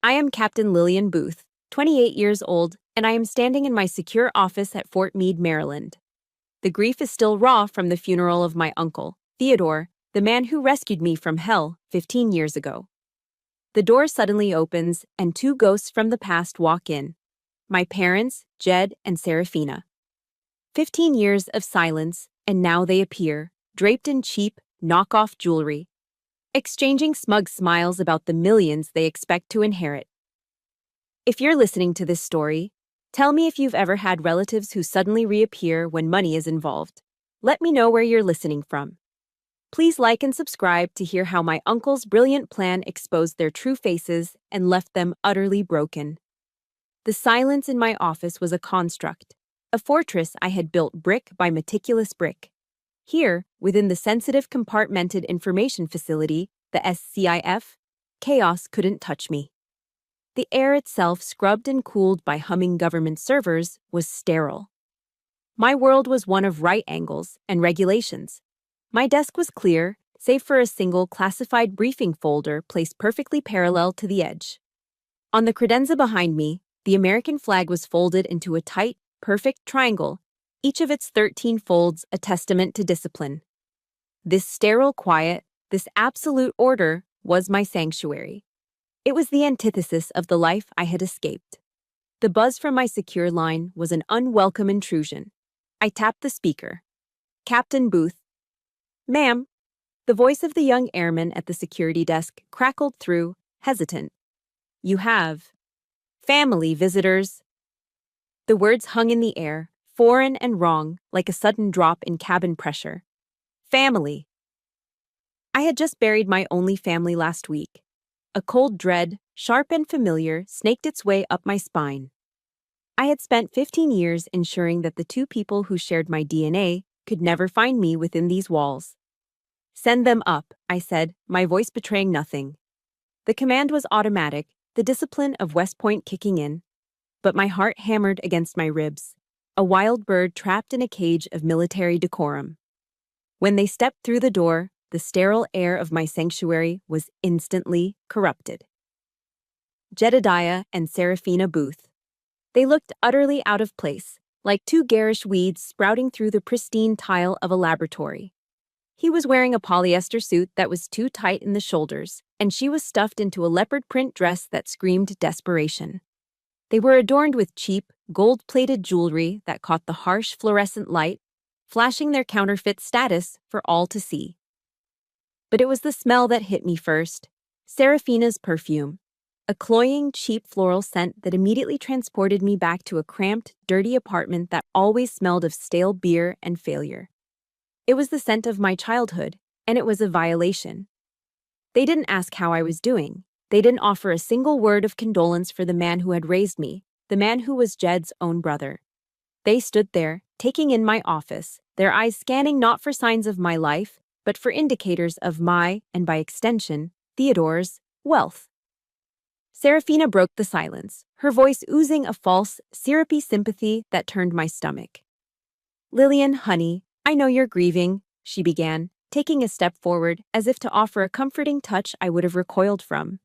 I am Captain Lillian Booth, 28 years old, and I am standing in my secure office at Fort Meade, Maryland. The grief is still raw from the funeral of my uncle, Theodore, the man who rescued me from hell 15 years ago. The door suddenly opens, and two ghosts from the past walk in. My parents, Jed and Serafina. 15 years of silence, and now they appear, draped in cheap, knockoff jewelry, exchanging smug smiles about the millions they expect to inherit. If you're listening to this story, tell me if you've ever had relatives who suddenly reappear when money is involved. Let me know where you're listening from. Please like and subscribe to hear how my uncle's brilliant plan exposed their true faces and left them utterly broken. The silence in my office was a construct, a fortress I had built brick by meticulous brick. Here, within the sensitive compartmented information facility, the SCIF, chaos couldn't touch me. The air itself, scrubbed and cooled by humming government servers, was sterile. My world was one of right angles and regulations. My desk was clear, save for a single classified briefing folder placed perfectly parallel to the edge. On the credenza behind me, the American flag was folded into a tight, perfect triangle, each of its 13 folds a testament to discipline. This sterile quiet, this absolute order, was my sanctuary. It was the antithesis of the life I had escaped. The buzz from my secure line was an unwelcome intrusion. I tapped the speaker. Captain Booth. Ma'am. The voice of the young airman at the security desk crackled through, hesitant. You have family visitors. The words hung in the air, foreign and wrong, like a sudden drop in cabin pressure. Family. I had just buried my only family last week. A cold dread, sharp and familiar, snaked its way up my spine. I had spent 15 years ensuring that the two people who shared my DNA could never find me within these walls. Send them up, I said, my voice betraying nothing. The command was automatic, the discipline of West Point kicking in, but my heart hammered against my ribs, a wild bird trapped in a cage of military decorum. When they stepped through the door, the sterile air of my sanctuary was instantly corrupted. Jedediah and Serafina Booth. They looked utterly out of place, like two garish weeds sprouting through the pristine tile of a laboratory. He was wearing a polyester suit that was too tight in the shoulders, and she was stuffed into a leopard print dress that screamed desperation. They were adorned with cheap, gold-plated jewelry that caught the harsh fluorescent light, flashing their counterfeit status for all to see. But it was the smell that hit me first. Serafina's perfume. A cloying, cheap floral scent that immediately transported me back to a cramped, dirty apartment that always smelled of stale beer and failure. It was the scent of my childhood, and it was a violation. They didn't ask how I was doing. They didn't offer a single word of condolence for the man who had raised me, the man who was Jed's own brother. They stood there, taking in my office, their eyes scanning not for signs of my life, but for indicators of my, and by extension, Theodore's, wealth. Serafina broke the silence, her voice oozing a false, syrupy sympathy that turned my stomach. Lillian, honey, I know you're grieving, she began, taking a step forward as if to offer a comforting touch I would have recoiled from.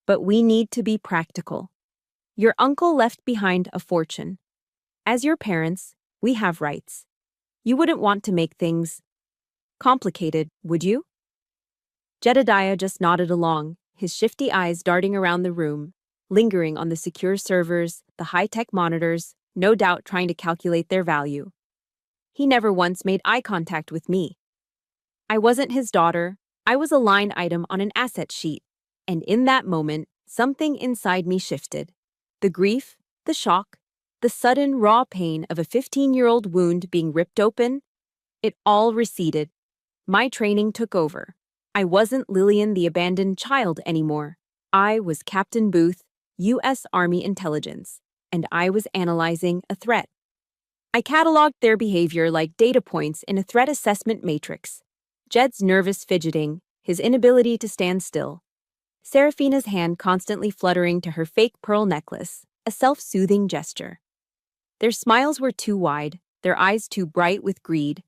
But we need to be practical. Your uncle left behind a fortune. As your parents, we have rights. You wouldn't want to make things complicated, would you? Jedediah just nodded along, his shifty eyes darting around the room, lingering on the secure servers, the high-tech monitors, no doubt trying to calculate their value. He never once made eye contact with me. I wasn't his daughter, I was a line item on an asset sheet, and in that moment, something inside me shifted. The grief, the shock, the sudden raw pain of a 15-year-old wound being ripped open, it all receded. My training took over. I wasn't Lillian the abandoned child anymore. I was Captain Booth, U.S. Army Intelligence, and I was analyzing a threat. I cataloged their behavior like data points in a threat assessment matrix. Jed's nervous fidgeting, his inability to stand still. Serafina's hand constantly fluttering to her fake pearl necklace, a self-soothing gesture. Their smiles were too wide, their eyes too bright with greed.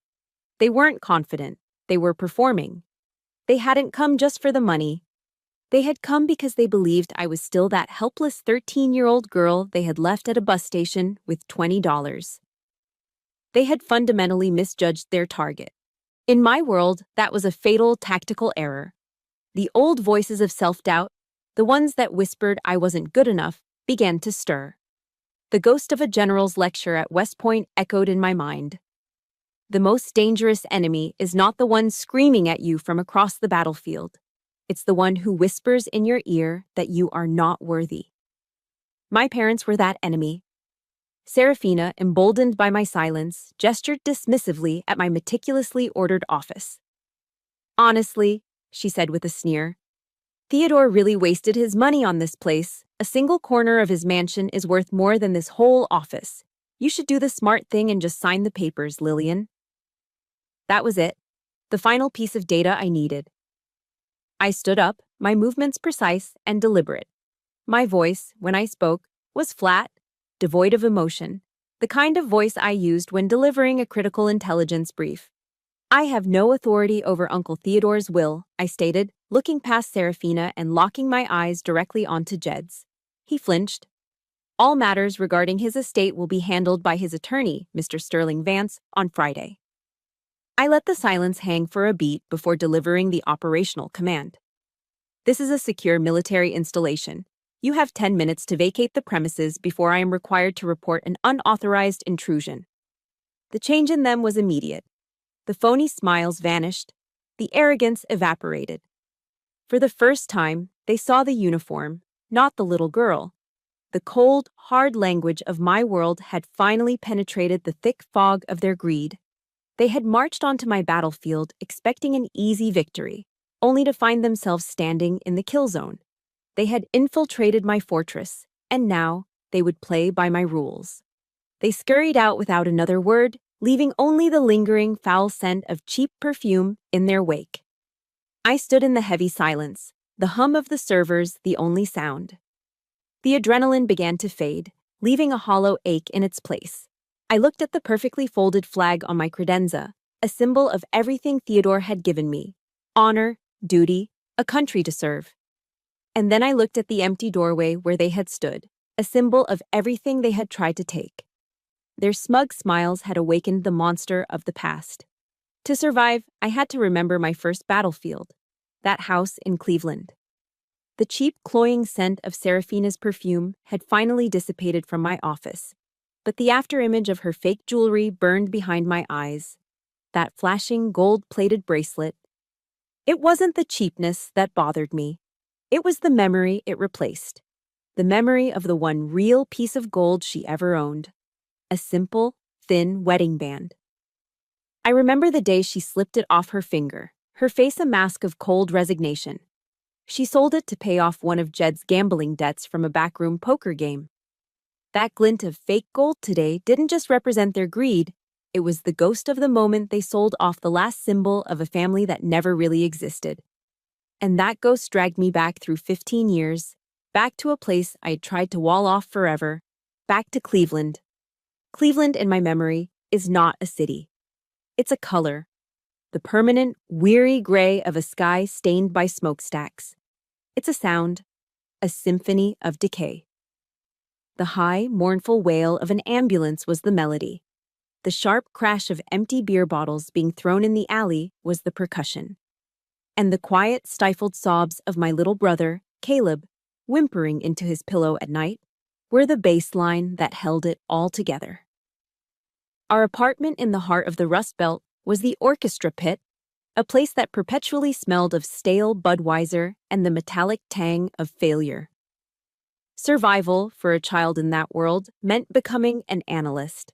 They weren't confident, they were performing. They hadn't come just for the money. They had come because they believed I was still that helpless 13-year-old girl they had left at a bus station with $20. They had fundamentally misjudged their target. In my world, that was a fatal tactical error. The old voices of self-doubt, the ones that whispered I wasn't good enough, began to stir. The ghost of a general's lecture at West Point echoed in my mind. The most dangerous enemy is not the one screaming at you from across the battlefield. It's the one who whispers in your ear that you are not worthy. My parents were that enemy. Serafina, emboldened by my silence, gestured dismissively at my meticulously ordered office. Honestly, she said with a sneer, Theodore really wasted his money on this place. A single corner of his mansion is worth more than this whole office. You should do the smart thing and just sign the papers, Lillian. That was it. The final piece of data I needed. I stood up, my movements precise and deliberate. My voice, when I spoke, was flat, devoid of emotion, the kind of voice I used when delivering a critical intelligence brief. I have no authority over Uncle Theodore's will, I stated, looking past Serafina and locking my eyes directly onto Jed's. He flinched. All matters regarding his estate will be handled by his attorney, Mr. Sterling Vance, on Friday. I let the silence hang for a beat before delivering the operational command. This is a secure military installation. You have 10 minutes to vacate the premises before I am required to report an unauthorized intrusion. The change in them was immediate. The phony smiles vanished. The arrogance evaporated. For the first time, they saw the uniform, not the little girl. The cold, hard language of my world had finally penetrated the thick fog of their greed. They had marched onto my battlefield expecting an easy victory, only to find themselves standing in the kill zone. They had infiltrated my fortress, and now they would play by my rules. They scurried out without another word, leaving only the lingering foul scent of cheap perfume in their wake. I stood in the heavy silence, the hum of the servers the only sound. The adrenaline began to fade, leaving a hollow ache in its place. I looked at the perfectly folded flag on my credenza, a symbol of everything Theodore had given me: honor, duty, a country to serve. And then I looked at the empty doorway where they had stood, a symbol of everything they had tried to take. Their smug smiles had awakened the monster of the past. To survive, I had to remember my first battlefield, that house in Cleveland. The cheap, cloying scent of Serafina's perfume had finally dissipated from my office, but the afterimage of her fake jewelry burned behind my eyes. That flashing, gold-plated bracelet. It wasn't the cheapness that bothered me. It was the memory it replaced. The memory of the one real piece of gold she ever owned. A simple, thin wedding band. I remember the day she slipped it off her finger, her face a mask of cold resignation. She sold it to pay off one of Jed's gambling debts from a backroom poker game. That glint of fake gold today didn't just represent their greed, it was the ghost of the moment they sold off the last symbol of a family that never really existed. And that ghost dragged me back through 15 years, back to a place I had tried to wall off forever, back to Cleveland. Cleveland, in my memory, is not a city. It's a color, the permanent, weary gray of a sky stained by smokestacks. It's a sound, a symphony of decay. The high, mournful wail of an ambulance was the melody. The sharp crash of empty beer bottles being thrown in the alley was the percussion. And the quiet, stifled sobs of my little brother, Caleb, whimpering into his pillow at night, were the bass line that held it all together. Our apartment in the heart of the Rust Belt was the orchestra pit, a place that perpetually smelled of stale Budweiser and the metallic tang of failure. Survival, for a child in that world, meant becoming an analyst.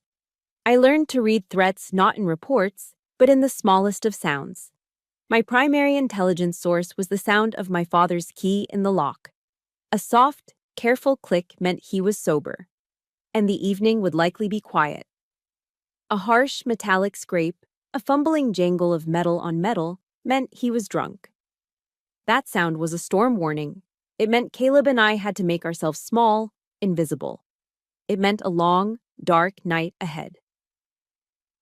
I learned to read threats not in reports, but in the smallest of sounds. My primary intelligence source was the sound of my father's key in the lock. A soft, careful click meant he was sober, and the evening would likely be quiet. A harsh, metallic scrape, a fumbling jangle of metal on metal, meant he was drunk. That sound was a storm warning. It meant Caleb and I had to make ourselves small, invisible. It meant a long, dark night ahead.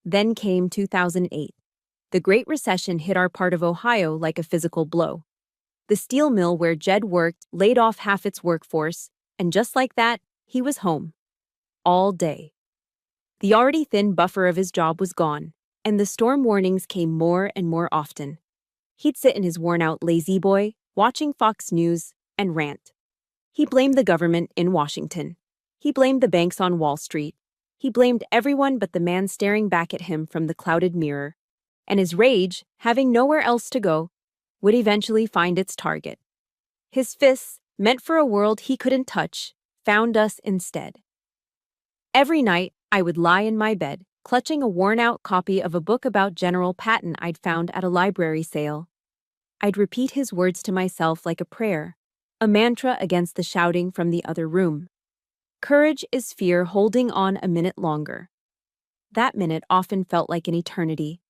Then came 2008. The Great Recession hit our part of Ohio like a physical blow. The steel mill where Jed worked laid off half its workforce, and just like that, he was home. All day. The already thin buffer of his job was gone, and the storm warnings came more and more often. He'd sit in his worn-out lazy boy, watching Fox News, and rant. He blamed the government in Washington. He blamed the banks on Wall Street. He blamed everyone but the man staring back at him from the clouded mirror. And his rage, having nowhere else to go, would eventually find its target. His fists, meant for a world he couldn't touch, found us instead. Every night, I would lie in my bed, clutching a worn-out copy of a book about General Patton I'd found at a library sale. I'd repeat his words to myself like a prayer, a mantra against the shouting from the other room. Courage is fear holding on a minute longer. That minute often felt like an eternity.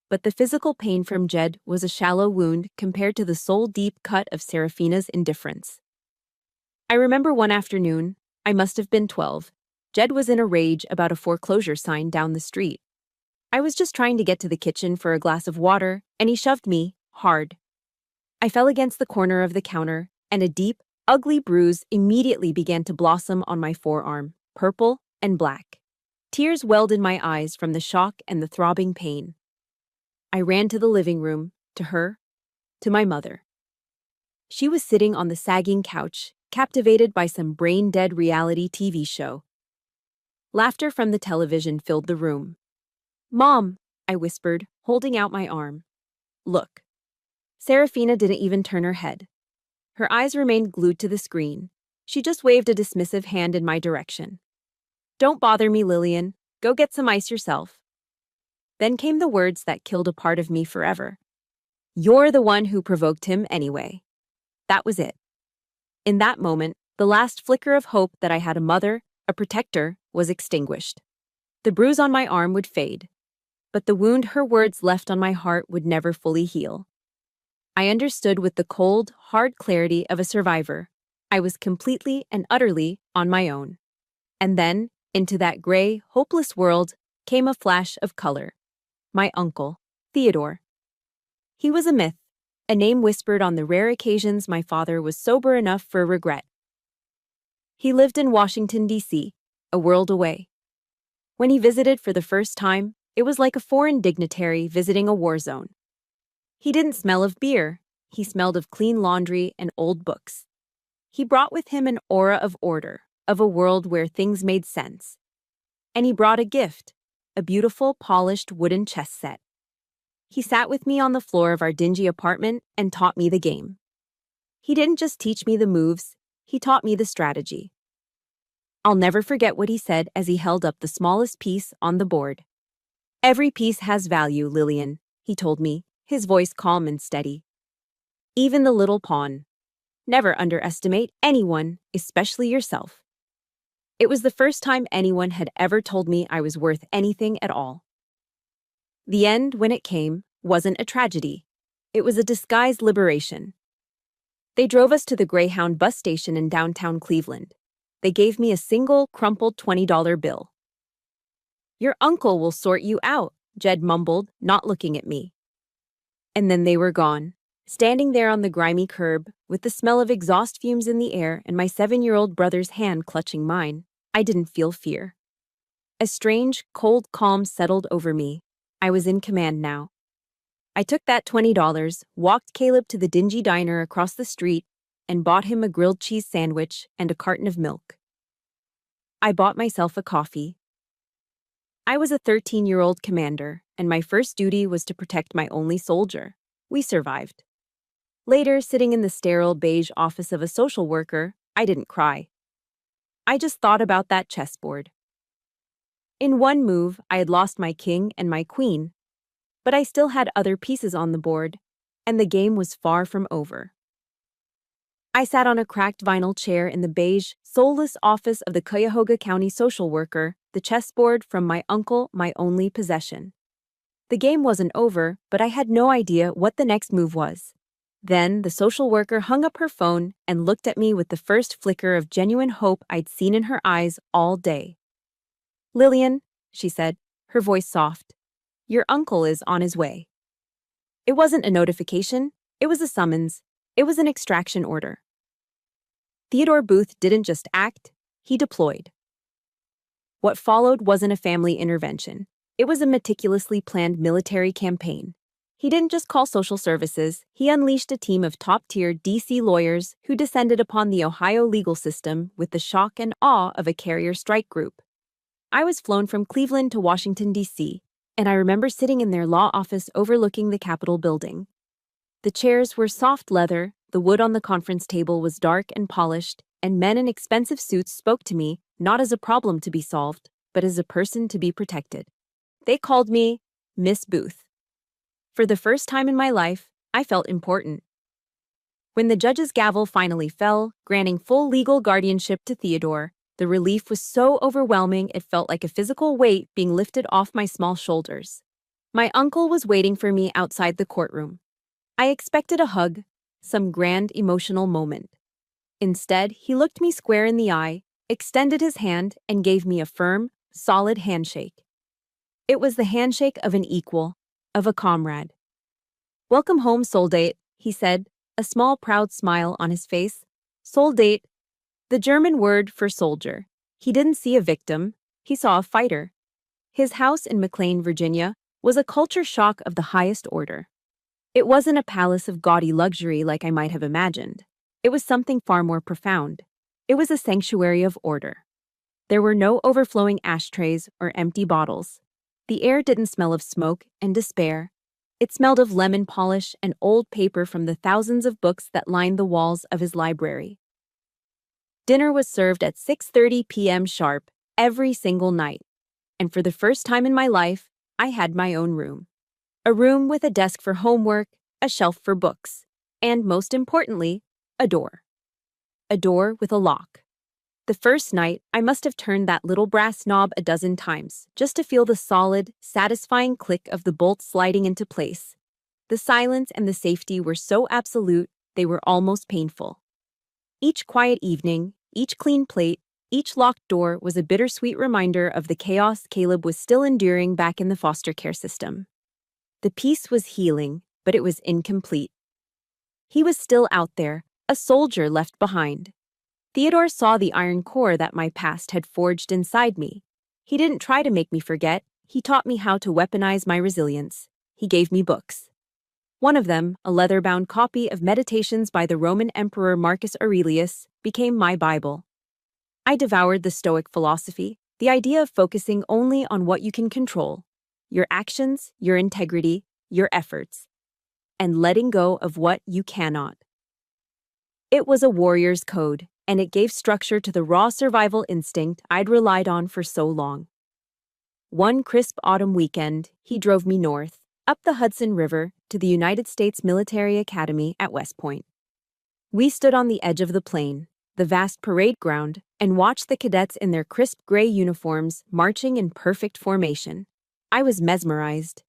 But the physical pain from Jed was a shallow wound compared to the soul-deep cut of Serafina's indifference. I remember one afternoon, I must have been 12, Jed was in a rage about a foreclosure sign down the street. I was just trying to get to the kitchen for a glass of water, and he shoved me, hard. I fell against the corner of the counter, and a deep, ugly bruise immediately began to blossom on my forearm, purple and black. Tears welled in my eyes from the shock and the throbbing pain. I ran to the living room, to her, to my mother. She was sitting on the sagging couch, captivated by some brain-dead reality TV show. Laughter from the television filled the room. "Mom," I whispered, holding out my arm. "Look." Serafina didn't even turn her head. Her eyes remained glued to the screen. She just waved a dismissive hand in my direction. "Don't bother me, Lillian. Go get some ice yourself." Then came the words that killed a part of me forever. "You're the one who provoked him anyway." That was it. In that moment, the last flicker of hope that I had a mother, a protector, was extinguished. The bruise on my arm would fade, but the wound her words left on my heart would never fully heal. I understood with the cold, hard clarity of a survivor. I was completely and utterly on my own. And then, into that gray, hopeless world, came a flash of color. My uncle, Theodore. He was a myth, a name whispered on the rare occasions my father was sober enough for regret. He lived in Washington, D.C., a world away. When he visited for the first time, it was like a foreign dignitary visiting a war zone. He didn't smell of beer. He smelled of clean laundry and old books. He brought with him an aura of order, of a world where things made sense. And he brought a gift, a beautiful, polished wooden chess set. He sat with me on the floor of our dingy apartment and taught me the game. He didn't just teach me the moves, he taught me the strategy. I'll never forget what he said as he held up the smallest piece on the board. "Every piece has value, Lillian," he told me, his voice calm and steady. "Even the little pawn. Never underestimate anyone, especially yourself." It was the first time anyone had ever told me I was worth anything at all. The end, when it came, wasn't a tragedy. It was a disguised liberation. They drove us to the Greyhound bus station in downtown Cleveland. They gave me a single, crumpled $20 bill. "Your uncle will sort you out," Jed mumbled, not looking at me. And then they were gone, standing there on the grimy curb, with the smell of exhaust fumes in the air and my 7-year-old brother's hand clutching mine. I didn't feel fear. A strange, cold calm settled over me. I was in command now. I took that $20, walked Caleb to the dingy diner across the street, and bought him a grilled cheese sandwich and a carton of milk. I bought myself a coffee. I was a 13-year-old commander, and my first duty was to protect my only soldier. We survived. Later, sitting in the sterile beige office of a social worker, I didn't cry. I just thought about that chessboard. In one move, I had lost my king and my queen, but I still had other pieces on the board, and the game was far from over. I sat on a cracked vinyl chair in the beige, soulless office of the Cuyahoga County social worker, the chessboard from my uncle, my only possession. The game wasn't over, but I had no idea what the next move was. Then the social worker hung up her phone and looked at me with the first flicker of genuine hope I'd seen in her eyes all day. "Lillian," she said, her voice soft, "your uncle is on his way." It wasn't a notification, it was a summons, It was an extraction order. Theodore Booth didn't just act, he deployed. What followed wasn't a family intervention. It was a meticulously planned military campaign. He didn't just call social services, he unleashed a team of top-tier DC lawyers who descended upon the Ohio legal system with the shock and awe of a carrier strike group. I was flown from Cleveland to Washington, D.C., and I remember sitting in their law office overlooking the Capitol building. The chairs were soft leather, the wood on the conference table was dark and polished, and men in expensive suits spoke to me not as a problem to be solved, but as a person to be protected. They called me Miss Booth. For the first time in my life, I felt important. When the judge's gavel finally fell, granting full legal guardianship to Theodore, the relief was so overwhelming it felt like a physical weight being lifted off my small shoulders. My uncle was waiting for me outside the courtroom. I expected a hug, some grand emotional moment. Instead, he looked me square in the eye, extended his hand, and gave me a firm, solid handshake. It was the handshake of an equal, of a comrade. "Welcome home, Soldat," he said, a small proud smile on his face. Soldat, the German word for soldier. He didn't see a victim, he saw a fighter. His house in McLean, Virginia, was a culture shock of the highest order. It wasn't a palace of gaudy luxury like I might have imagined. It was something far more profound. It was a sanctuary of order. There were no overflowing ashtrays or empty bottles. The air didn't smell of smoke and despair. It smelled of lemon polish and old paper from the thousands of books that lined the walls of his library. Dinner was served at 6:30 p.m. sharp every single night, and for the first time in my life, I had my own room. A room with a desk for homework, a shelf for books, and most importantly, a door. A door with a lock. The first night, I must have turned that little brass knob a dozen times, just to feel the solid, satisfying click of the bolt sliding into place. The silence and the safety were so absolute, they were almost painful. Each quiet evening, each clean plate, each locked door was a bittersweet reminder of the chaos Caleb was still enduring back in the foster care system. The peace was healing, but it was incomplete. He was still out there, a soldier left behind. Theodore saw the iron core that my past had forged inside me. He didn't try to make me forget, he taught me how to weaponize my resilience. He gave me books. One of them, a leather-bound copy of Meditations by the Roman Emperor Marcus Aurelius, became my Bible. I devoured the Stoic philosophy, the idea of focusing only on what you can control, your actions, your integrity, your efforts, and letting go of what you cannot. It was a warrior's code, and it gave structure to the raw survival instinct I'd relied on for so long. One crisp autumn weekend, he drove me north, up the Hudson River, to the United States Military Academy at West Point. We stood on the edge of the plain, the vast parade ground, and watched the cadets in their crisp gray uniforms marching in perfect formation. I was mesmerized.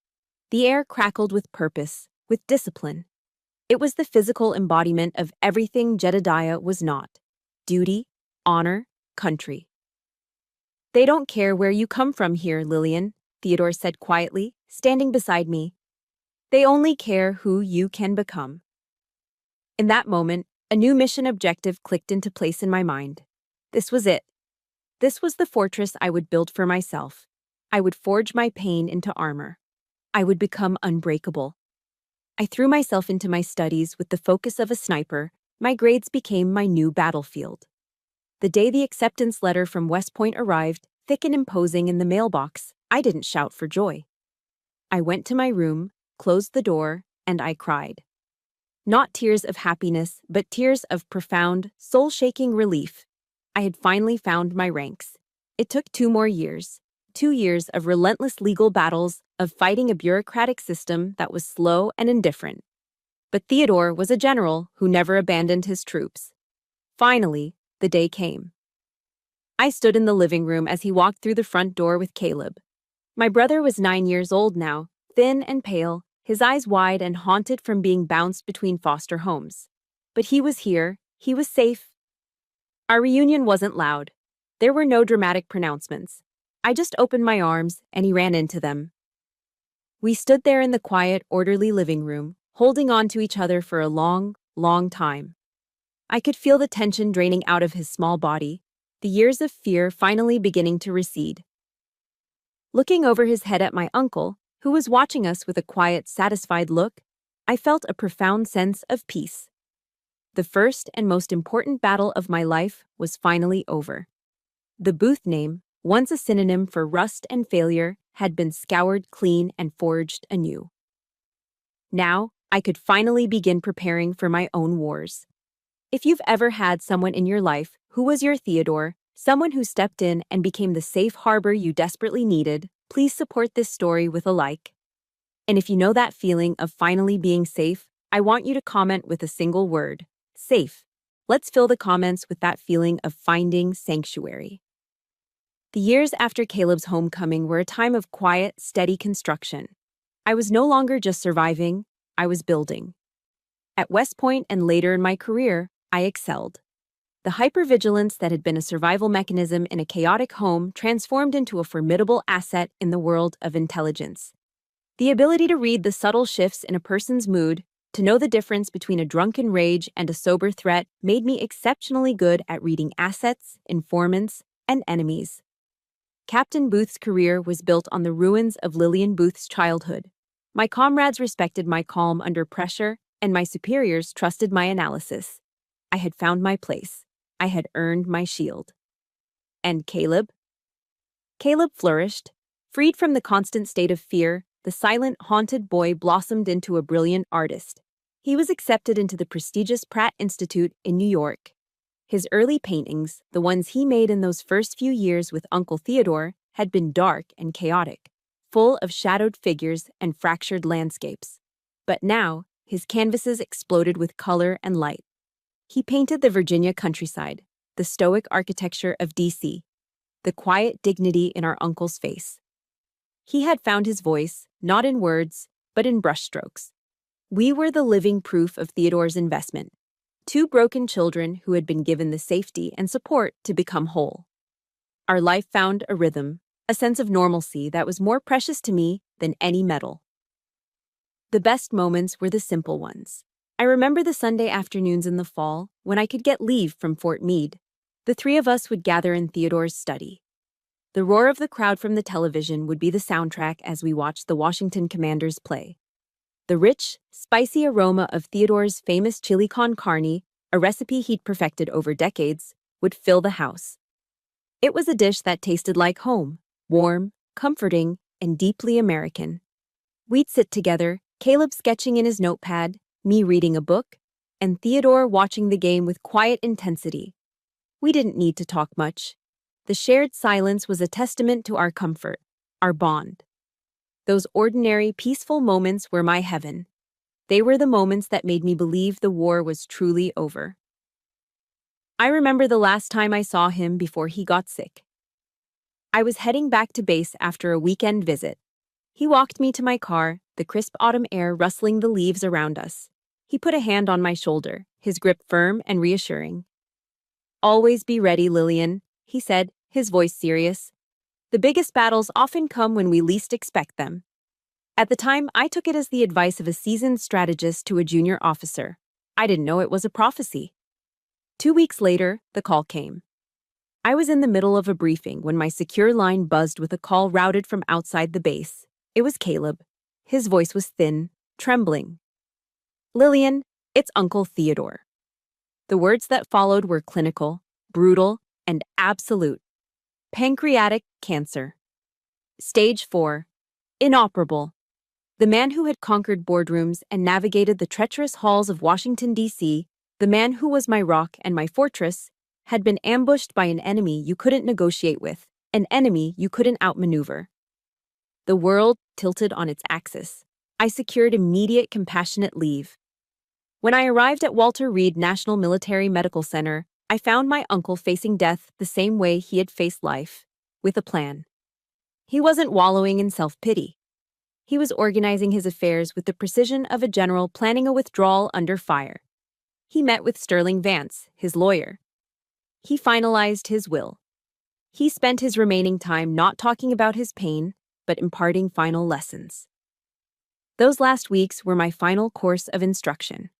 The air crackled with purpose, with discipline. It was the physical embodiment of everything Jedediah was not: duty, honor, country. "They don't care where you come from here, Lillian," Theodore said quietly, standing beside me. "They only care who you can become." In that moment, a new mission objective clicked into place in my mind. This was it. This was the fortress I would build for myself. I would forge my pain into armor. I would become unbreakable. I threw myself into my studies with the focus of a sniper. My grades became my new battlefield. The day the acceptance letter from West Point arrived, thick and imposing in the mailbox, I didn't shout for joy. I went to my room, closed the door, and I cried. Not tears of happiness, but tears of profound, soul-shaking relief. I had finally found my ranks. It took 2 more years. 2 years of relentless legal battles, of fighting a bureaucratic system that was slow and indifferent. But Theodore was a general who never abandoned his troops. Finally, the day came. I stood in the living room as he walked through the front door with Caleb. My brother was 9 years old now, thin and pale, his eyes wide and haunted from being bounced between foster homes. But he was here, he was safe. Our reunion wasn't loud. There were no dramatic pronouncements. I just opened my arms, and he ran into them. We stood there in the quiet, orderly living room, holding on to each other for a long, long time. I could feel the tension draining out of his small body, the years of fear finally beginning to recede. Looking over his head at my uncle, who was watching us with a quiet, satisfied look, I felt a profound sense of peace. The first and most important battle of my life was finally over. The Booth name, once a synonym for rust and failure, had been scoured clean and forged anew. Now, I could finally begin preparing for my own wars. If you've ever had someone in your life who was your Theodore, someone who stepped in and became the safe harbor you desperately needed, please support this story with a like. And if you know that feeling of finally being safe, I want you to comment with a single word: safe. Let's fill the comments with that feeling of finding sanctuary. The years after Caleb's homecoming were a time of quiet, steady construction. I was no longer just surviving, I was building. At West Point and later in my career, I excelled. The hypervigilance that had been a survival mechanism in a chaotic home transformed into a formidable asset in the world of intelligence. The ability to read the subtle shifts in a person's mood, to know the difference between a drunken rage and a sober threat, made me exceptionally good at reading assets, informants, and enemies. Captain Booth's career was built on the ruins of Lillian Booth's childhood. My comrades respected my calm under pressure, and my superiors trusted my analysis. I had found my place. I had earned my shield. And Caleb? Caleb flourished. Freed from the constant state of fear, the silent, haunted boy blossomed into a brilliant artist. He was accepted into the prestigious Pratt Institute in New York. His early paintings, the ones he made in those first few years with Uncle Theodore, had been dark and chaotic, full of shadowed figures and fractured landscapes. But now, his canvases exploded with color and light. He painted the Virginia countryside, the stoic architecture of D.C., the quiet dignity in our uncle's face. He had found his voice, not in words, but in brushstrokes. We were the living proof of Theodore's investment. Two broken children who had been given the safety and support to become whole. Our life found a rhythm, a sense of normalcy that was more precious to me than any medal. The best moments were the simple ones. I remember the Sunday afternoons in the fall when I could get leave from Fort Meade. The three of us would gather in Theodore's study. The roar of the crowd from the television would be the soundtrack as we watched the Washington Commanders play. The rich, spicy aroma of Theodore's famous chili con carne, a recipe he'd perfected over decades, would fill the house. It was a dish that tasted like home, warm, comforting, and deeply American. We'd sit together, Caleb sketching in his notepad, me reading a book, and Theodore watching the game with quiet intensity. We didn't need to talk much. The shared silence was a testament to our comfort, our bond. Those ordinary, peaceful moments were my heaven. They were the moments that made me believe the war was truly over. I remember the last time I saw him before he got sick. I was heading back to base after a weekend visit. He walked me to my car, the crisp autumn air rustling the leaves around us. He put a hand on my shoulder, his grip firm and reassuring. "Always be ready, Lillian," he said, his voice serious. "The biggest battles often come when we least expect them." At the time, I took it as the advice of a seasoned strategist to a junior officer. I didn't know it was a prophecy. 2 weeks later, the call came. I was in the middle of a briefing when my secure line buzzed with a call routed from outside the base. It was Caleb. His voice was thin, trembling. "Lillian, it's Uncle Theodore." The words that followed were clinical, brutal, and absolute. Pancreatic cancer. Stage 4. Inoperable. The man who had conquered boardrooms and navigated the treacherous halls of Washington, D.C., the man who was my rock and my fortress, had been ambushed by an enemy you couldn't negotiate with, an enemy you couldn't outmaneuver. The world tilted on its axis. I secured immediate compassionate leave. When I arrived at Walter Reed National Military Medical Center, I found my uncle facing death the same way he had faced life, with a plan. He wasn't wallowing in self-pity. He was organizing his affairs with the precision of a general planning a withdrawal under fire. He met with Sterling Vance, his lawyer. He finalized his will. He spent his remaining time not talking about his pain, but imparting final lessons. Those last weeks were my final course of instruction.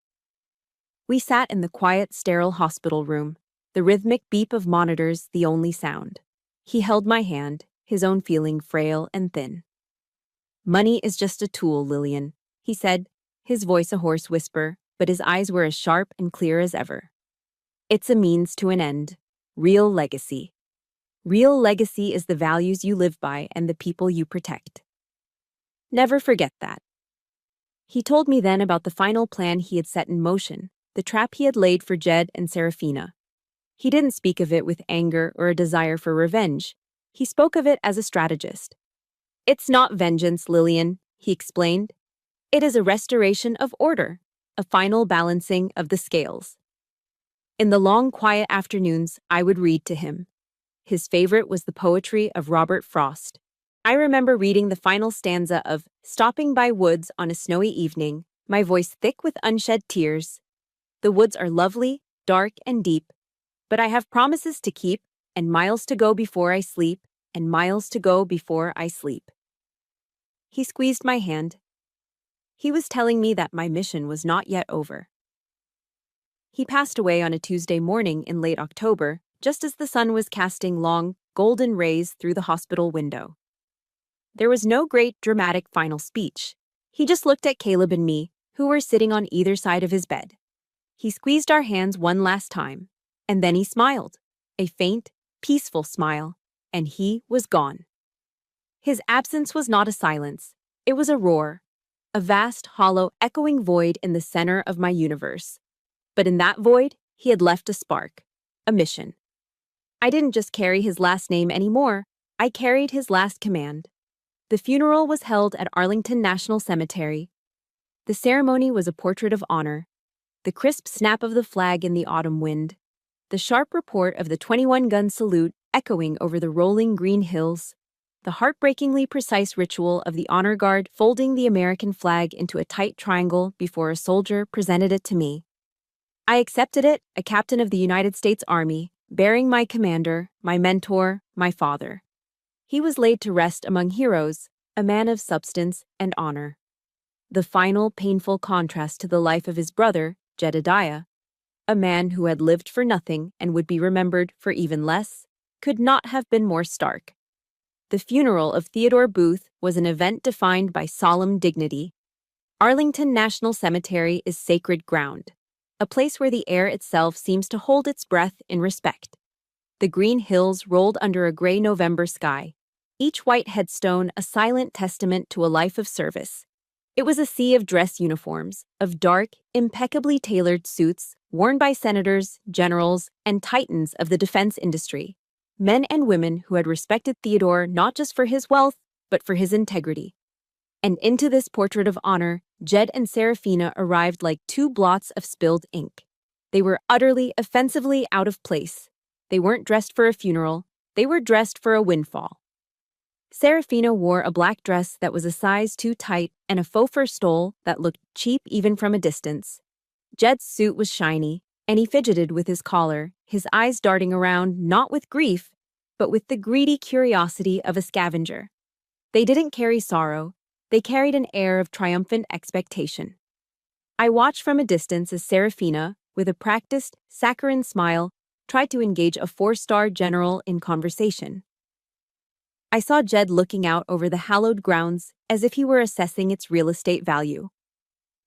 We sat in the quiet, sterile hospital room, the rhythmic beep of monitors the only sound. He held my hand, his own feeling frail and thin. "Money is just a tool, Lillian," he said, his voice a hoarse whisper, but his eyes were as sharp and clear as ever. "It's a means to an end. Real legacy. Real legacy is the values you live by and the people you protect. Never forget that." He told me then about the final plan he had set in motion, the trap he had laid for Jed and Serafina. He didn't speak of it with anger or a desire for revenge. He spoke of it as a strategist. "It's not vengeance, Lillian," he explained. "It is a restoration of order, a final balancing of the scales." In the long, quiet afternoons, I would read to him. His favorite was the poetry of Robert Frost. I remember reading the final stanza of "Stopping by Woods on a Snowy Evening," my voice thick with unshed tears. "The woods are lovely, dark, and deep, but I have promises to keep, and miles to go before I sleep, and miles to go before I sleep." He squeezed my hand. He was telling me that my mission was not yet over. He passed away on a Tuesday morning in late October, just as the sun was casting long, golden rays through the hospital window. There was no great, dramatic final speech. He just looked at Caleb and me, who were sitting on either side of his bed. He squeezed our hands one last time, and then he smiled, a faint, peaceful smile, and he was gone. His absence was not a silence. It was a roar, a vast, hollow, echoing void in the center of my universe. But in that void, he had left a spark, a mission. I didn't just carry his last name anymore, I carried his last command. The funeral was held at Arlington National Cemetery. The ceremony was a portrait of honor. The crisp snap of the flag in the autumn wind, the sharp report of the 21-gun salute echoing over the rolling green hills, the heartbreakingly precise ritual of the honor guard folding the American flag into a tight triangle before a soldier presented it to me. I accepted it, a captain of the United States Army, bearing my commander, my mentor, my father. He was laid to rest among heroes, a man of substance and honor. The final, painful contrast to the life of his brother, Jedediah, a man who had lived for nothing and would be remembered for even less, could not have been more stark. The funeral of Theodore Booth was an event defined by solemn dignity. Arlington National Cemetery is sacred ground, a place where the air itself seems to hold its breath in respect. The green hills rolled under a gray November sky, each white headstone a silent testament to a life of service. It was a sea of dress uniforms, of dark, impeccably tailored suits worn by senators, generals, and titans of the defense industry, men and women who had respected Theodore not just for his wealth, but for his integrity. And into this portrait of honor, Jed and Serafina arrived like two blots of spilled ink. They were utterly, offensively out of place. They weren't dressed for a funeral, they were dressed for a windfall. Serafina wore a black dress that was a size too tight and a faux fur stole that looked cheap even from a distance. Jed's suit was shiny, and he fidgeted with his collar, his eyes darting around not with grief, but with the greedy curiosity of a scavenger. They didn't carry sorrow, they carried an air of triumphant expectation. I watched from a distance as Serafina, with a practiced, saccharine smile, tried to engage a 4-star general in conversation. I saw Jed looking out over the hallowed grounds as if he were assessing its real estate value.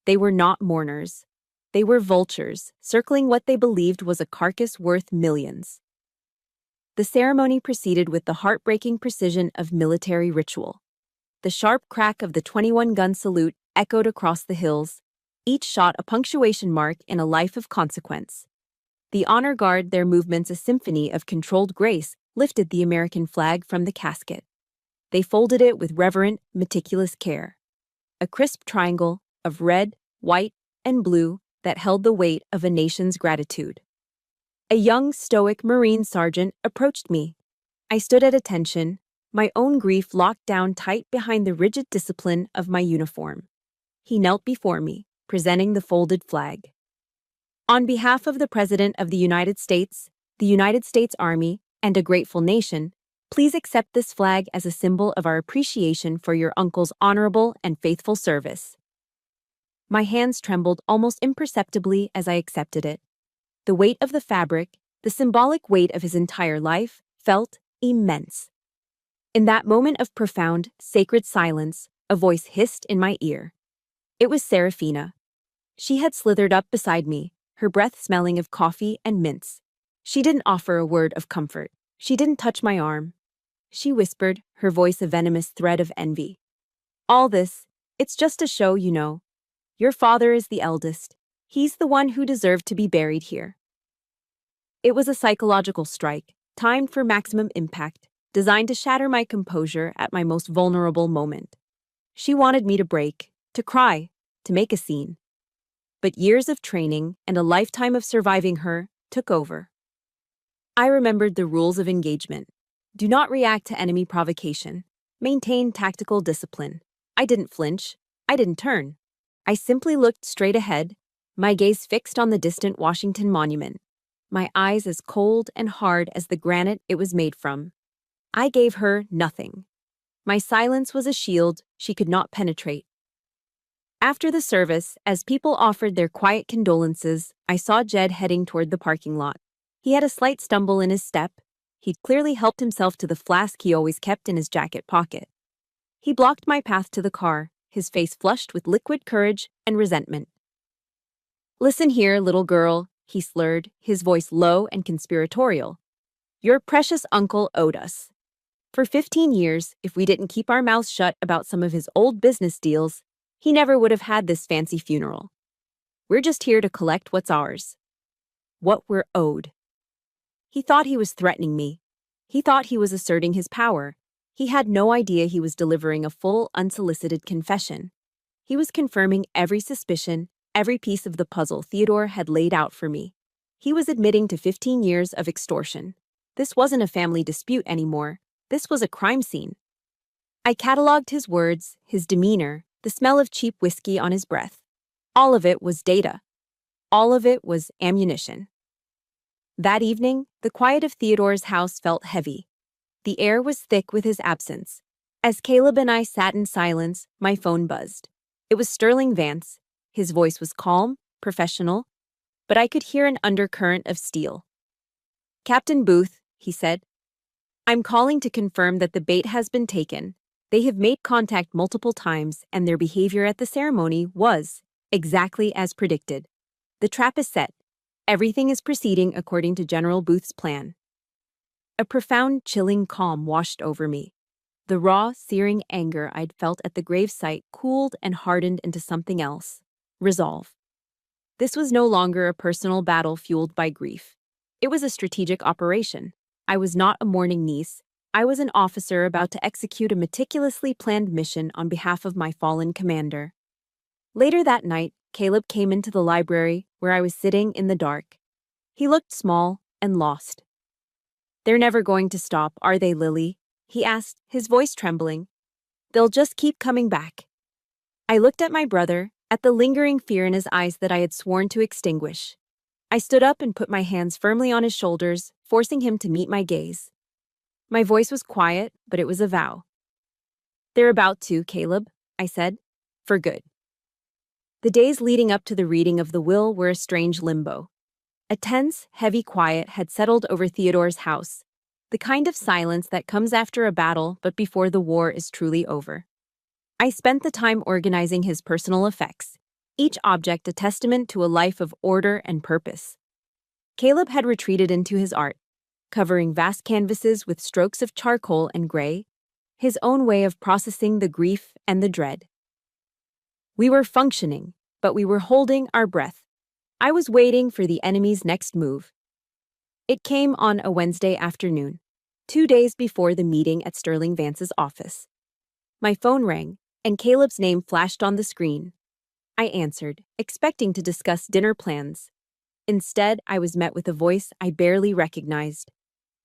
They were not mourners. They were vultures, circling what they believed was a carcass worth millions. The ceremony proceeded with the heartbreaking precision of military ritual. The sharp crack of the 21-gun salute echoed across the hills, each shot a punctuation mark in a life of consequence. The honor guard, their movements a symphony of controlled grace, lifted the American flag from the casket. They folded it with reverent, meticulous care. A crisp triangle of red, white, and blue that held the weight of a nation's gratitude. A young, stoic Marine sergeant approached me. I stood at attention, my own grief locked down tight behind the rigid discipline of my uniform. He knelt before me, presenting the folded flag. "On behalf of the President of the United States Army, and a grateful nation, please accept this flag as a symbol of our appreciation for your uncle's honorable and faithful service." My hands trembled almost imperceptibly as I accepted it. The weight of the fabric, the symbolic weight of his entire life, felt immense. In that moment of profound, sacred silence, a voice hissed in my ear. It was Serafina. She had slithered up beside me, her breath smelling of coffee and mints. She didn't offer a word of comfort. She didn't touch my arm. She whispered, her voice a venomous thread of envy. All this, it's just a show, you know. Your father is the eldest. He's the one who deserved to be buried here. It was a psychological strike, timed for maximum impact, designed to shatter my composure at my most vulnerable moment. She wanted me to break, to cry, to make a scene. But years of training and a lifetime of surviving her took over. I remembered the rules of engagement. Do not react to enemy provocation. Maintain tactical discipline. I didn't flinch. I didn't turn. I simply looked straight ahead, my gaze fixed on the distant Washington Monument, my eyes as cold and hard as the granite it was made from. I gave her nothing. My silence was a shield she could not penetrate. After the service, as people offered their quiet condolences, I saw Jed heading toward the parking lot. He had a slight stumble in his step. He'd clearly helped himself to the flask he always kept in his jacket pocket. He blocked my path to the car, his face flushed with liquid courage and resentment. "Listen here, little girl," he slurred, his voice low and conspiratorial. "Your precious uncle owed us. For 15 years, if we didn't keep our mouths shut about some of his old business deals, he never would have had this fancy funeral. We're just here to collect what's ours. What we're owed." He thought he was threatening me. He thought he was asserting his power. He had no idea he was delivering a full, unsolicited confession. He was confirming every suspicion, every piece of the puzzle Theodore had laid out for me. He was admitting to 15 years of extortion. This wasn't a family dispute anymore. This was a crime scene. I cataloged his words, his demeanor, the smell of cheap whiskey on his breath. All of it was data. All of it was ammunition. That evening, the quiet of Theodore's house felt heavy. The air was thick with his absence. As Caleb and I sat in silence, my phone buzzed. It was Sterling Vance. His voice was calm, professional, but I could hear an undercurrent of steel. "Captain Booth," he said, "I'm calling to confirm that the bait has been taken. They have made contact multiple times, and their behavior at the ceremony was exactly as predicted. The trap is set. Everything is proceeding according to General Booth's plan." A profound, chilling calm washed over me. The raw, searing anger I'd felt at the gravesite cooled and hardened into something else. Resolve. This was no longer a personal battle fueled by grief. It was a strategic operation. I was not a mourning niece. I was an officer about to execute a meticulously planned mission on behalf of my fallen commander. Later that night, Caleb came into the library where I was sitting in the dark. He looked small and lost. "They're never going to stop, are they, Lily?" he asked, his voice trembling. "They'll just keep coming back." I looked at my brother, at the lingering fear in his eyes that I had sworn to extinguish. I stood up and put my hands firmly on his shoulders, forcing him to meet my gaze. My voice was quiet, but it was a vow. "They're about to, Caleb," I said, "for good." The days leading up to the reading of the will were a strange limbo. A tense, heavy quiet had settled over Theodore's house, the kind of silence that comes after a battle but before the war is truly over. I spent the time organizing his personal effects, each object a testament to a life of order and purpose. Caleb had retreated into his art, covering vast canvases with strokes of charcoal and gray, his own way of processing the grief and the dread. We were functioning, but we were holding our breath. I was waiting for the enemy's next move. It came on a Wednesday afternoon, 2 days before the meeting at Sterling Vance's office. My phone rang, and Caleb's name flashed on the screen. I answered, expecting to discuss dinner plans. Instead, I was met with a voice I barely recognized.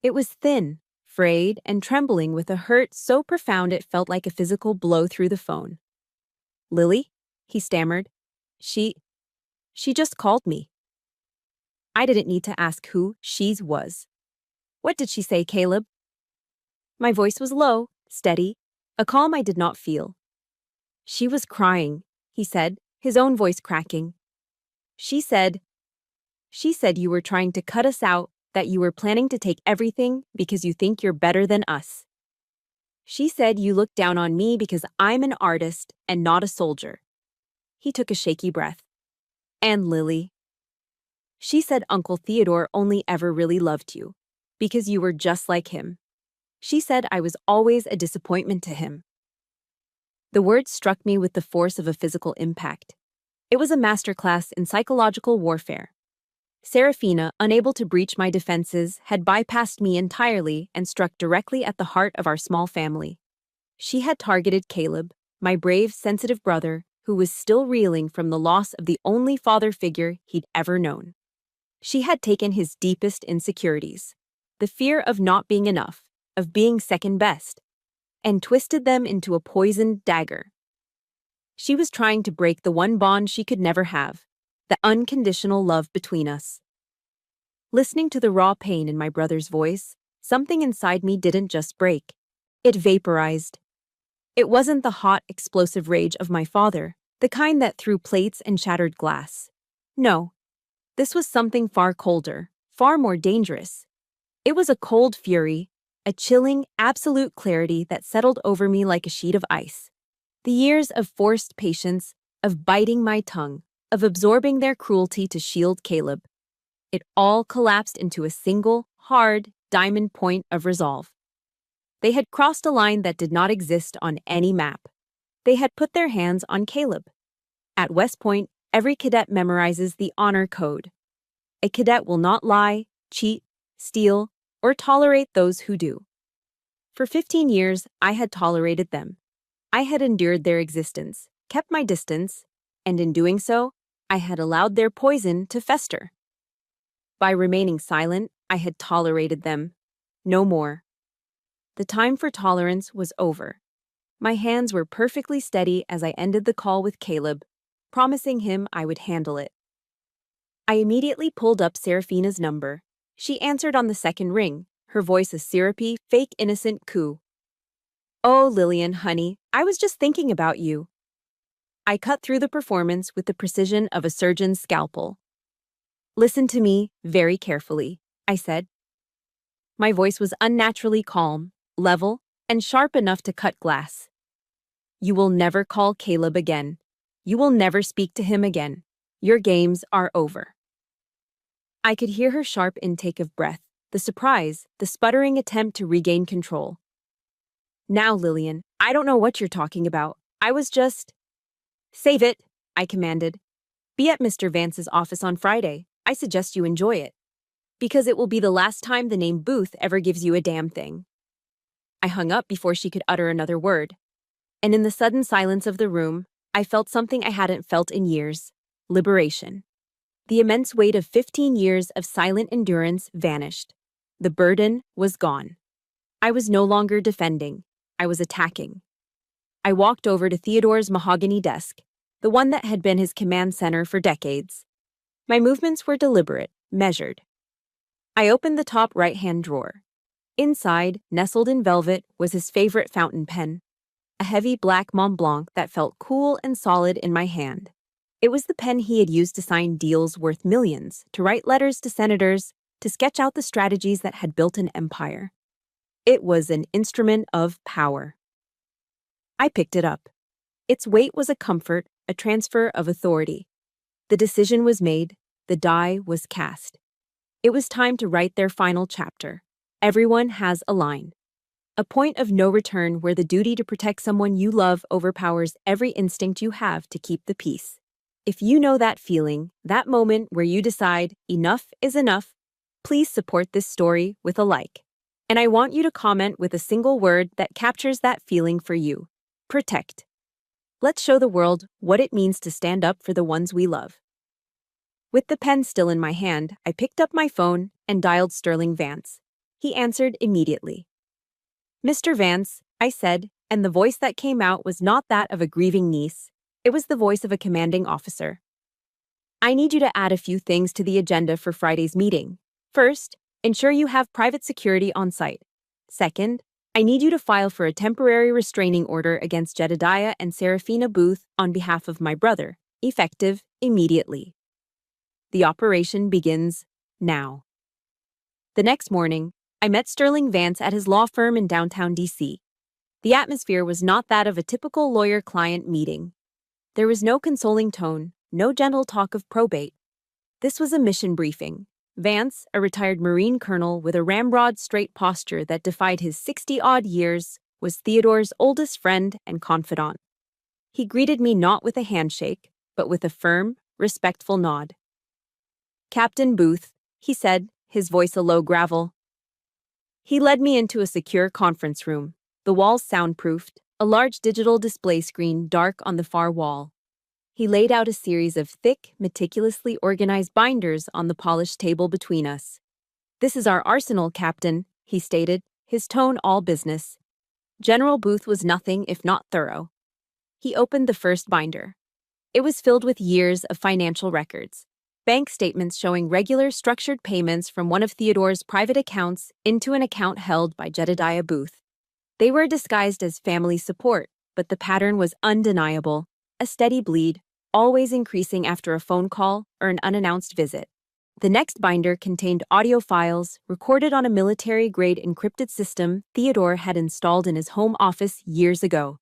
It was thin, frayed, and trembling with a hurt so profound it felt like a physical blow through the phone. "Lily?" he stammered. She just called me." I didn't need to ask who she was. "What did she say, Caleb?" My voice was low, steady, a calm I did not feel. "She was crying," he said, his own voice cracking. She said you were trying to cut us out, that you were planning to take everything because you think you're better than us. She said you look down on me because I'm an artist and not a soldier. He took a shaky breath. And Lily. She said Uncle Theodore only ever really loved you because you were just like him. She said I was always a disappointment to him. The words struck me with the force of a physical impact. It was a masterclass in psychological warfare. Serafina, unable to breach my defenses, had bypassed me entirely and struck directly at the heart of our small family. She had targeted Caleb, my brave, sensitive brother, who was still reeling from the loss of the only father figure he'd ever known. She had taken his deepest insecurities, the fear of not being enough, of being second best, and twisted them into a poisoned dagger. She was trying to break the one bond she could never have, the unconditional love between us. Listening to the raw pain in my brother's voice, something inside me didn't just break. It vaporized. It wasn't the hot, explosive rage of my father, the kind that threw plates and shattered glass. No. This was something far colder, far more dangerous. It was a cold fury, a chilling, absolute clarity that settled over me like a sheet of ice. The years of forced patience, of biting my tongue, of absorbing their cruelty to shield Caleb. It all collapsed into a single, hard, diamond point of resolve. They had crossed a line that did not exist on any map. They had put their hands on Caleb. At West Point, every cadet memorizes the honor code. A cadet will not lie, cheat, steal, or tolerate those who do. For 15 years, I had tolerated them. I had endured their existence, kept my distance, and in doing so, I had allowed their poison to fester. By remaining silent, I had tolerated them. No more. The time for tolerance was over. My hands were perfectly steady as I ended the call with Caleb, promising him I would handle it. I immediately pulled up Serafina's number. She answered on the second ring, her voice a syrupy, fake innocent coo. "Oh, Lillian, honey, I was just thinking about you." I cut through the performance with the precision of a surgeon's scalpel. "Listen to me very carefully," I said. My voice was unnaturally calm, level, and sharp enough to cut glass. "You will never call Caleb again. You will never speak to him again. Your games are over." I could hear her sharp intake of breath, the surprise, the sputtering attempt to regain control. "Now, Lillian, I don't know what you're talking about. I was just—" "Save it," I commanded. "Be at Mr. Vance's office on Friday. I suggest you enjoy it. Because it will be the last time the name Booth ever gives you a damn thing." I hung up before she could utter another word. And in the sudden silence of the room, I felt something I hadn't felt in years: liberation. The immense weight of 15 years of silent endurance vanished. The burden was gone. I was no longer defending. I was attacking. I walked over to Theodore's mahogany desk, the one that had been his command center for decades. My movements were deliberate, measured. I opened the top right-hand drawer. Inside, nestled in velvet, was his favorite fountain pen, a heavy black Mont Blanc that felt cool and solid in my hand. It was the pen he had used to sign deals worth millions, to write letters to senators, to sketch out the strategies that had built an empire. It was an instrument of power. I picked it up. Its weight was a comfort, a transfer of authority. The decision was made, the die was cast. It was time to write their final chapter. Everyone has a line. A point of no return where the duty to protect someone you love overpowers every instinct you have to keep the peace. If you know that feeling, that moment where you decide enough is enough, please support this story with a like. And I want you to comment with a single word that captures that feeling for you. Protect. Let's show the world what it means to stand up for the ones we love. With the pen still in my hand, I picked up my phone and dialed Sterling Vance. He answered immediately. "Mr. Vance," I said, and the voice that came out was not that of a grieving niece. It was the voice of a commanding officer. "I need you to add a few things to the agenda for Friday's meeting. First, ensure you have private security on site. Second, I need you to file for a temporary restraining order against Jedediah and Serafina Booth on behalf of my brother, effective immediately. The operation begins now. The next morning, I met Sterling Vance at his law firm in downtown D.C. The atmosphere was not that of a typical lawyer-client meeting. There was no consoling tone, no gentle talk of probate. This was a mission briefing. Vance, a retired Marine colonel with a ramrod straight posture that defied his 60-odd years, was Theodore's oldest friend and confidant. He greeted me not with a handshake, but with a firm, respectful nod. "Captain Booth," he said, his voice a low gravel. He led me into a secure conference room, the walls soundproofed, a large digital display screen dark on the far wall. He laid out a series of thick, meticulously organized binders on the polished table between us. "This is our arsenal, Captain," he stated, his tone all business. General Booth was nothing if not thorough. He opened the first binder. It was filled with years of financial records, bank statements showing regular structured payments from one of Theodore's private accounts into an account held by Jedediah Booth. They were disguised as family support, but the pattern was undeniable, a steady bleed, always increasing after a phone call or an unannounced visit. The next binder contained audio files recorded on a military-grade encrypted system Theodore had installed in his home office years ago.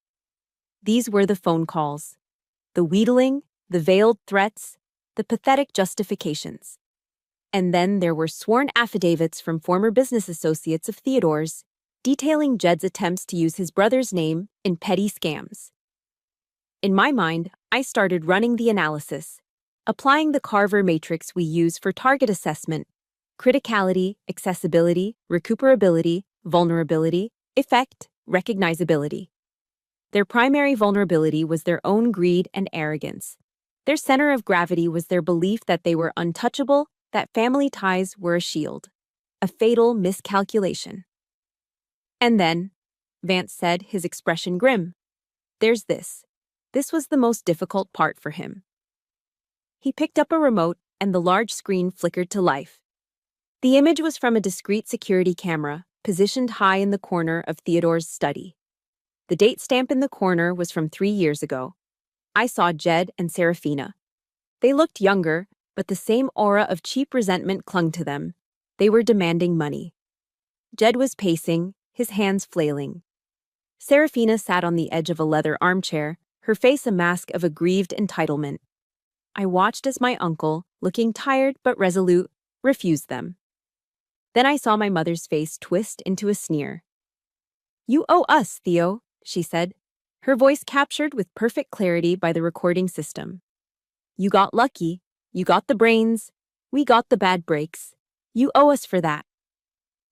These were the phone calls, the wheedling, the veiled threats, the pathetic justifications. And then there were sworn affidavits from former business associates of Theodore's, detailing Jed's attempts to use his brother's name in petty scams. In my mind, I started running the analysis, applying the Carver matrix we use for target assessment: criticality, accessibility, recuperability, vulnerability, effect, recognizability. Their primary vulnerability was their own greed and arrogance. Their center of gravity was their belief that they were untouchable, that family ties were a shield. A fatal miscalculation. "And then," Vance said, his expression grim, "there's this." This was the most difficult part for him. He picked up a remote, and the large screen flickered to life. The image was from a discreet security camera, positioned high in the corner of Theodore's study. The date stamp in the corner was from 3 years ago. I saw Jed and Serafina. They looked younger, but the same aura of cheap resentment clung to them. They were demanding money. Jed was pacing, his hands flailing. Serafina sat on the edge of a leather armchair, her face a mask of aggrieved entitlement. I watched as my uncle, looking tired but resolute, refused them. Then I saw my mother's face twist into a sneer. "You owe us, Theo," she said, her voice captured with perfect clarity by the recording system. "You got lucky. You got the brains. We got the bad breaks. You owe us for that."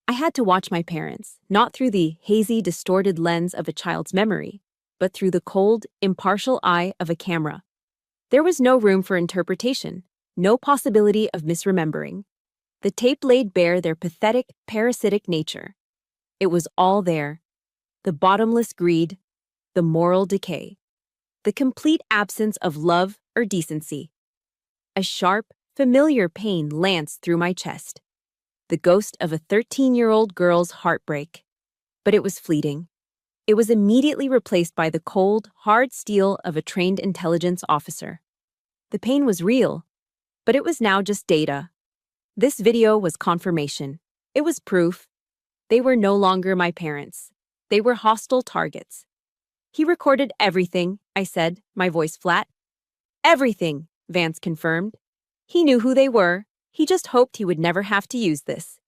I had to watch my parents, not through the hazy, distorted lens of a child's memory, but through the cold, impartial eye of a camera. There was no room for interpretation, no possibility of misremembering. The tape laid bare their pathetic, parasitic nature. It was all there. The bottomless greed, the moral decay, the complete absence of love or decency. A sharp, familiar pain lanced through my chest. The ghost of a 13-year-old girl's heartbreak. But it was fleeting. It was immediately replaced by the cold, hard steel of a trained intelligence officer. The pain was real, but it was now just data. This video was confirmation. It was proof. They were no longer my parents. They were hostile targets. "He recorded everything," I said, my voice flat. "Everything," Vance confirmed. "He knew who they were. He just hoped he would never have to use this."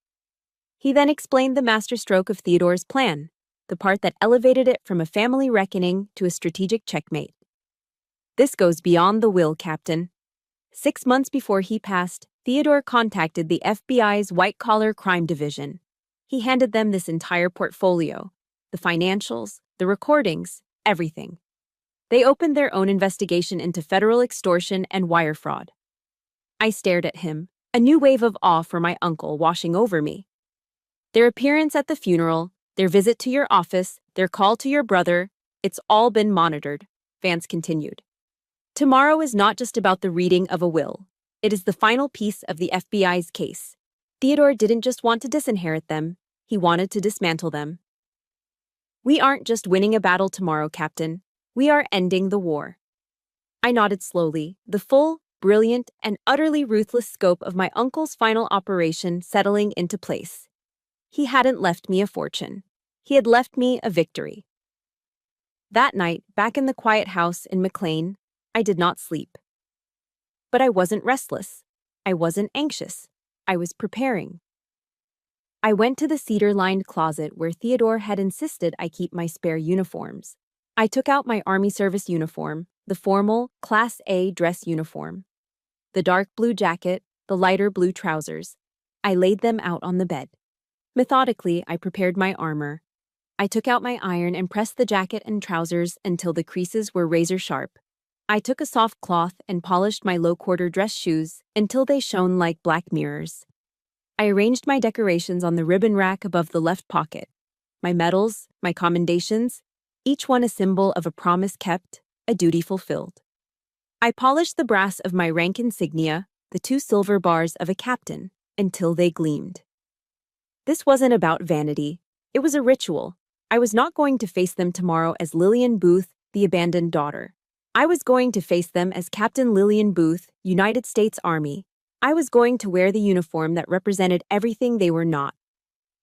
He then explained the masterstroke of Theodore's plan, the part that elevated it from a family reckoning to a strategic checkmate. "This goes beyond the will, Captain. 6 months before he passed, Theodore contacted the FBI's white-collar crime division. He handed them this entire portfolio, the financials, the recordings, everything. They opened their own investigation into federal extortion and wire fraud." I stared at him, a new wave of awe for my uncle washing over me. "Their appearance at the funeral, their visit to your office, their call to your brother, it's all been monitored," Vance continued. "Tomorrow is not just about the reading of a will. It is the final piece of the FBI's case. Theodore didn't just want to disinherit them, he wanted to dismantle them. We aren't just winning a battle tomorrow, Captain. We are ending the war." I nodded slowly, the full, brilliant, and utterly ruthless scope of my uncle's final operation settling into place. He hadn't left me a fortune. He had left me a victory. That night, back in the quiet house in McLean, I did not sleep. But I wasn't restless. I wasn't anxious. I was preparing. I went to the cedar-lined closet where Theodore had insisted I keep my spare uniforms. I took out my Army service uniform, the formal, Class A dress uniform. The dark blue jacket, the lighter blue trousers. I laid them out on the bed. Methodically, I prepared my armor. I took out my iron and pressed the jacket and trousers until the creases were razor-sharp. I took a soft cloth and polished my low-quarter dress shoes until they shone like black mirrors. I arranged my decorations on the ribbon rack above the left pocket. My medals, my commendations, each one a symbol of a promise kept, a duty fulfilled. I polished the brass of my rank insignia, the 2 silver bars of a captain, until they gleamed. This wasn't about vanity. It was a ritual. I was not going to face them tomorrow as Lillian Booth, the abandoned daughter. I was going to face them as Captain Lillian Booth, United States Army. I was going to wear the uniform that represented everything they were not: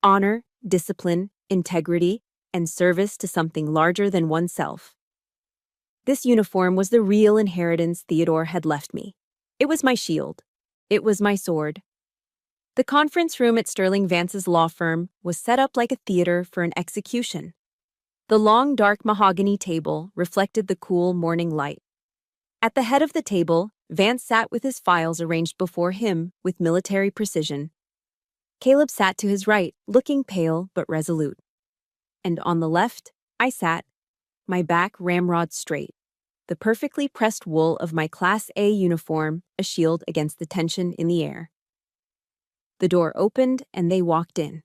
honor, discipline, integrity, and service to something larger than oneself. This uniform was the real inheritance Theodore had left me. It was my shield. It was my sword. The conference room at Sterling Vance's law firm was set up like a theater for an execution. The long, dark mahogany table reflected the cool morning light. At the head of the table, Vance sat with his files arranged before him with military precision. Caleb sat to his right, looking pale but resolute. And on the left, I sat, my back ramrod straight, the perfectly pressed wool of my Class A uniform a shield against the tension in the air. The door opened and they walked in.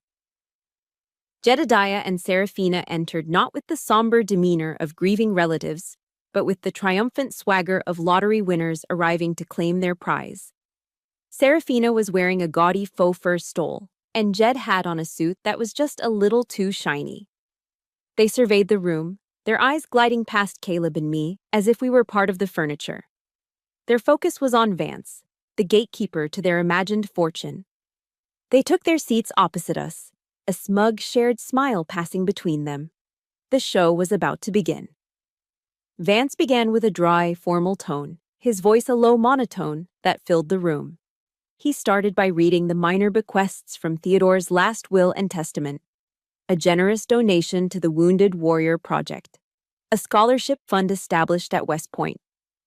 Jedediah and Seraphina entered not with the somber demeanor of grieving relatives, but with the triumphant swagger of lottery winners arriving to claim their prize. Seraphina was wearing a gaudy faux fur stole, and Jed had on a suit that was just a little too shiny. They surveyed the room, their eyes gliding past Caleb and me as if we were part of the furniture. Their focus was on Vance, the gatekeeper to their imagined fortune. They took their seats opposite us, a smug, shared smile passing between them. The show was about to begin. Vance began with a dry, formal tone, his voice a low monotone that filled the room. He started by reading the minor bequests from Theodore's last will and testament: a generous donation to the Wounded Warrior Project, a scholarship fund established at West Point,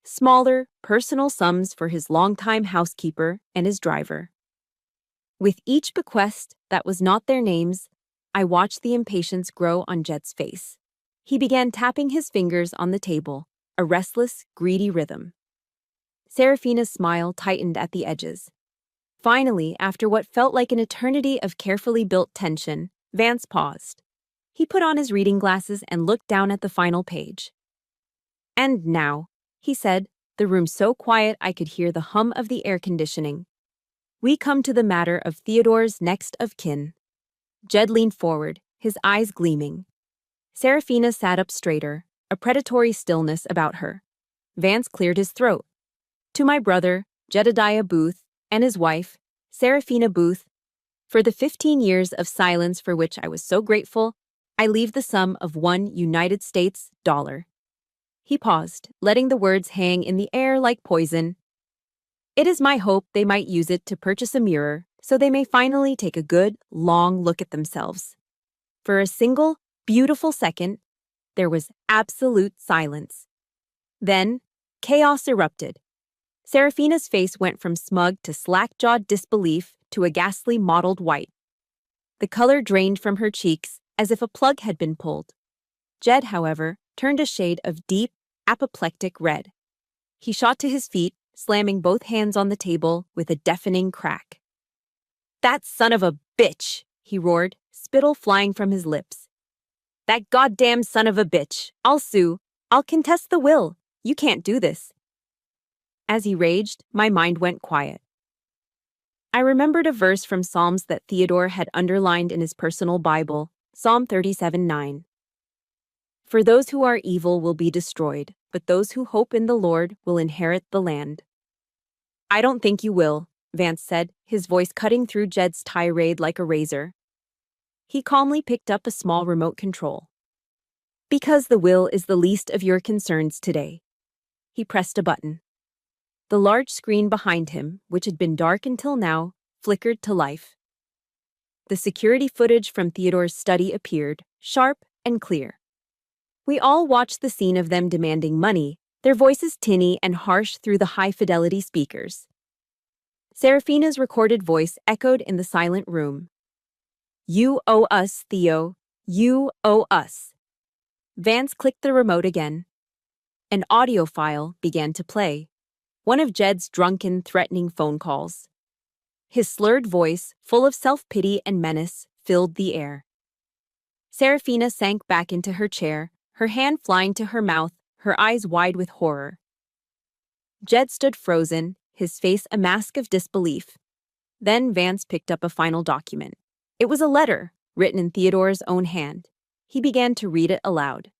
smaller, personal sums for his longtime housekeeper and his driver. With each bequest that was not their names, I watched the impatience grow on Jed's face. He began tapping his fingers on the table, a restless, greedy rhythm. Seraphina's smile tightened at the edges. Finally, after what felt like an eternity of carefully built tension, Vance paused. He put on his reading glasses and looked down at the final page. "And now," he said, the room so quiet I could hear the hum of the air conditioning, "we come to the matter of Theodore's next of kin." Jed leaned forward, his eyes gleaming. Seraphina sat up straighter, a predatory stillness about her. Vance cleared his throat. "To my brother, Jedediah Booth, and his wife, Seraphina Booth, for the 15 years of silence for which I was so grateful, I leave the sum of $1 United States dollar." He paused, letting the words hang in the air like poison. "It is my hope they might use it to purchase a mirror, so they may finally take a good, long look at themselves." For a single, beautiful second, there was absolute silence. Then, chaos erupted. Seraphina's face went from smug to slack-jawed disbelief to a ghastly mottled white. The color drained from her cheeks as if a plug had been pulled. Jed, however, turned a shade of deep, apoplectic red. He shot to his feet, slamming both hands on the table with a deafening crack. "That son of a bitch!" he roared, spittle flying from his lips. "That goddamn son of a bitch! I'll sue. I'll contest the will. You can't do this." As he raged, my mind went quiet. I remembered a verse from Psalms that Theodore had underlined in his personal Bible, Psalm 37:9. "For those who are evil will be destroyed, but those who hope in the Lord will inherit the land. I don't think you will, Vance said, his voice cutting through Jed's tirade like a razor. He calmly picked up a small remote control. Because the will is the least of your concerns today. He pressed a button. The large screen behind him, which had been dark until now, flickered to life. The security footage from Theodore's study appeared, sharp and clear. We all watched the scene of them demanding money, their voices tinny and harsh through the high-fidelity speakers. Serafina's recorded voice echoed in the silent room. You owe us, Theo. You owe us. Vance clicked the remote again. An audio file began to play. One of Jed's drunken, threatening phone calls. His slurred voice, full of self-pity and menace, filled the air. Serafina sank back into her chair, her hand flying to her mouth, her eyes wide with horror. Jed stood frozen, his face a mask of disbelief. Then Vance picked up a final document. It was a letter, written in Theodore's own hand. He began to read it aloud.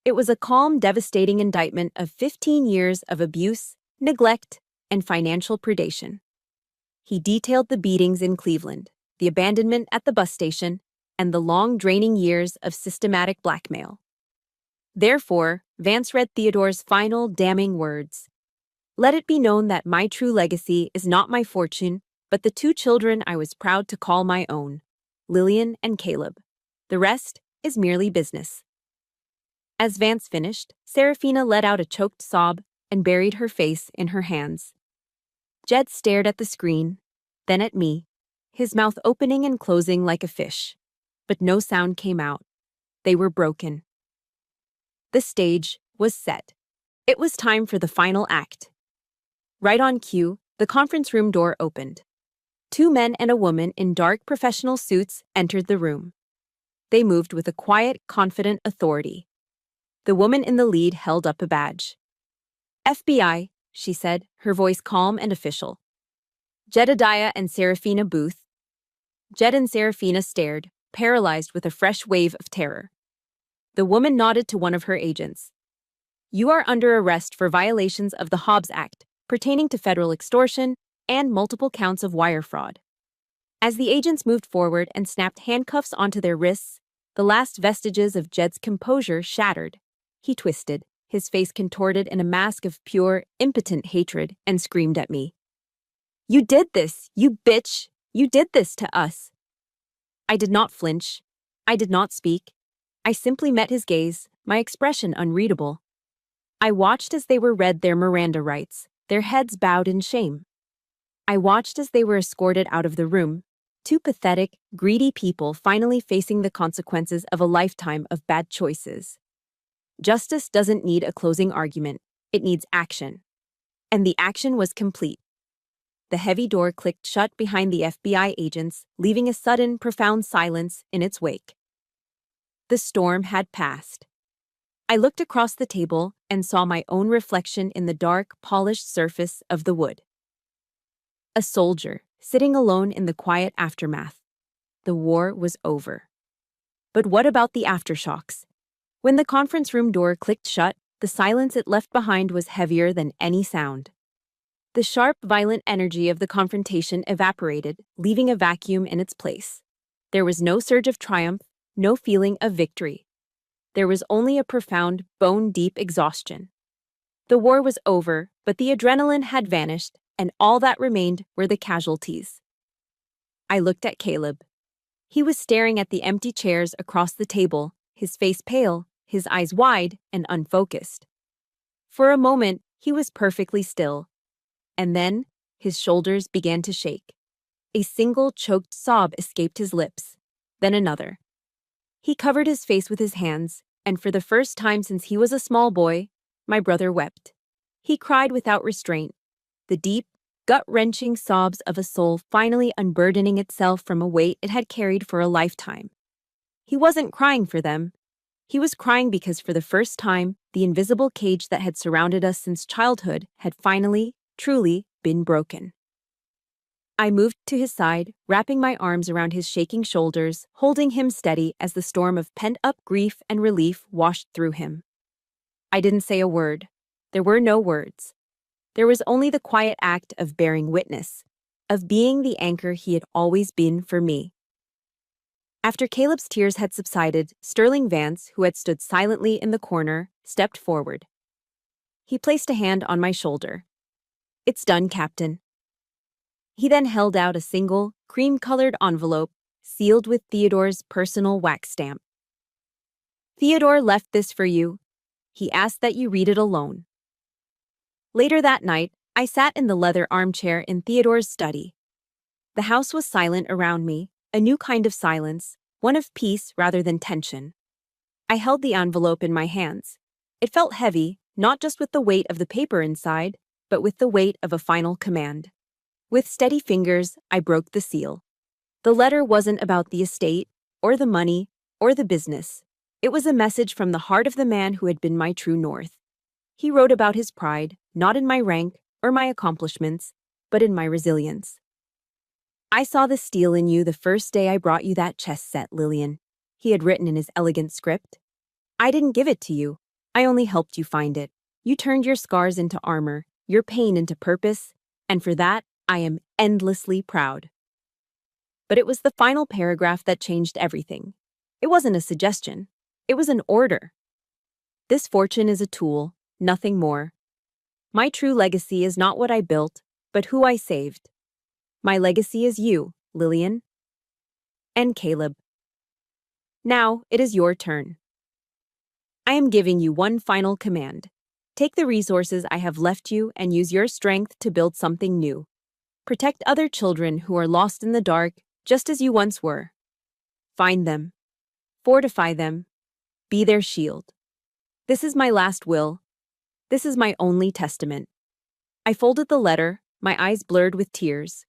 It was a calm, devastating indictment of 15 years of abuse, neglect, and financial predation. He detailed the beatings in Cleveland, the abandonment at the bus station, and the long, draining years of systematic blackmail. Therefore, Vance read Theodore's final, damning words. Let it be known that my true legacy is not my fortune, but the 2 children I was proud to call my own, Lillian and Caleb. The rest is merely business. As Vance finished, Serafina let out a choked sob and buried her face in her hands. Jed stared at the screen, then at me, his mouth opening and closing like a fish. But no sound came out. They were broken. The stage was set. It was time for the final act. Right on cue, the conference room door opened. 2 men and a woman in dark professional suits entered the room. They moved with a quiet, confident authority. The woman in the lead held up a badge. FBI, she said, her voice calm and official. Jedediah and Serafina Booth. Jed and Serafina stared, paralyzed with a fresh wave of terror. The woman nodded to one of her agents. You are under arrest for violations of the Hobbs Act, pertaining to federal extortion and multiple counts of wire fraud. As the agents moved forward and snapped handcuffs onto their wrists, the last vestiges of Jed's composure shattered. He twisted, his face contorted in a mask of pure, impotent hatred, and screamed at me. You did this, you bitch! You did this to us! I did not flinch. I did not speak. I simply met his gaze, my expression unreadable. I watched as they were read their Miranda rights, their heads bowed in shame. I watched as they were escorted out of the room, 2 pathetic, greedy people finally facing the consequences of a lifetime of bad choices. Justice doesn't need a closing argument, it needs action. And the action was complete. The heavy door clicked shut behind the FBI agents, leaving a sudden, profound silence in its wake. The storm had passed. I looked across the table and saw my own reflection in the dark, polished surface of the wood. A soldier, sitting alone in the quiet aftermath. The war was over. But what about the aftershocks? When the conference room door clicked shut, the silence it left behind was heavier than any sound. The sharp, violent energy of the confrontation evaporated, leaving a vacuum in its place. There was no surge of triumph, no feeling of victory. There was only a profound, bone-deep exhaustion. The war was over, but the adrenaline had vanished, and all that remained were the casualties. I looked at Caleb. He was staring at the empty chairs across the table, his face pale, his eyes wide and unfocused. For a moment, he was perfectly still. And then, his shoulders began to shake. A single choked sob escaped his lips, then another. He covered his face with his hands, and for the first time since he was a small boy, my brother wept. He cried without restraint, the deep, gut-wrenching sobs of a soul finally unburdening itself from a weight it had carried for a lifetime. He wasn't crying for them. He was crying because for the first time, the invisible cage that had surrounded us since childhood had finally, truly, been broken. I moved to his side, wrapping my arms around his shaking shoulders, holding him steady as the storm of pent-up grief and relief washed through him. I didn't say a word. There were no words. There was only the quiet act of bearing witness, of being the anchor he had always been for me. After Caleb's tears had subsided, Sterling Vance, who had stood silently in the corner, stepped forward. He placed a hand on my shoulder. "It's done, Captain." He then held out a single, cream-colored envelope sealed with Theodore's personal wax stamp. "Theodore left this for you. He asked that you read it alone." Later that night, I sat in the leather armchair in Theodore's study. The house was silent around me, a new kind of silence, one of peace rather than tension. I held the envelope in my hands. It felt heavy, not just with the weight of the paper inside, but with the weight of a final command. With steady fingers, I broke the seal. The letter wasn't about the estate, or the money, or the business. It was a message from the heart of the man who had been my true north. He wrote about his pride, not in my rank or my accomplishments, but in my resilience. "I saw the steel in you the first day I brought you that chess set, Lillian," he had written in his elegant script. "I didn't give it to you. I only helped you find it. You turned your scars into armor, your pain into purpose, and for that, I am endlessly proud." But it was the final paragraph that changed everything. It wasn't a suggestion. It was an order. "This fortune is a tool, nothing more. My true legacy is not what I built, but who I saved. My legacy is you, Lillian. And Caleb. Now it is your turn. I am giving you one final command. Take the resources I have left you and use your strength to build something new. Protect other children who are lost in the dark, just as you once were. Find them. Fortify them. Be their shield. This is my last will. This is my only testament." I folded the letter, my eyes blurred with tears.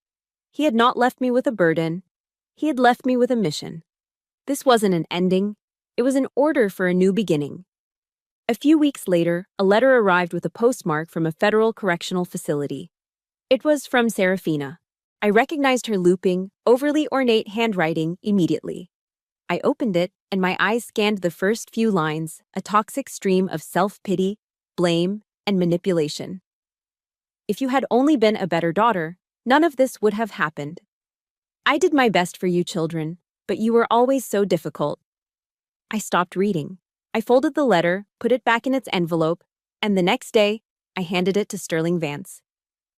He had not left me with a burden. He had left me with a mission. This wasn't an ending. It was an order for a new beginning. A few weeks later, a letter arrived with a postmark from a federal correctional facility. It was from Serafina. I recognized her looping, overly ornate handwriting immediately. I opened it, and my eyes scanned the first few lines, a toxic stream of self-pity, blame, and manipulation. "If you had only been a better daughter, none of this would have happened. I did my best for you children, but you were always so difficult." I stopped reading. I folded the letter, put it back in its envelope, and the next day, I handed it to Sterling Vance.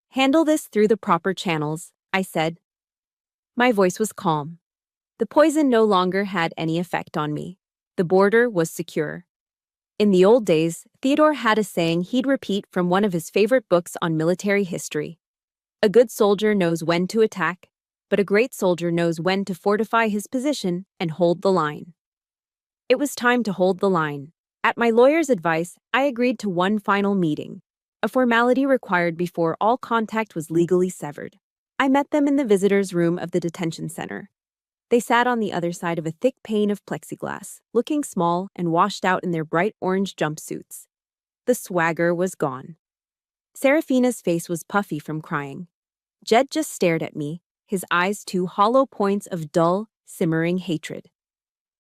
"Handle this through the proper channels," I said. My voice was calm. The poison no longer had any effect on me. The border was secure. In the old days, Theodore had a saying he'd repeat from one of his favorite books on military history. "A good soldier knows when to attack, but a great soldier knows when to fortify his position and hold the line." It was time to hold the line. At my lawyer's advice, I agreed to one final meeting, a formality required before all contact was legally severed. I met them in the visitors' room of the detention center. They sat on the other side of a thick pane of plexiglass, looking small and washed out in their bright orange jumpsuits. The swagger was gone. Serafina's face was puffy from crying. Jed just stared at me, his eyes two hollow points of dull, simmering hatred.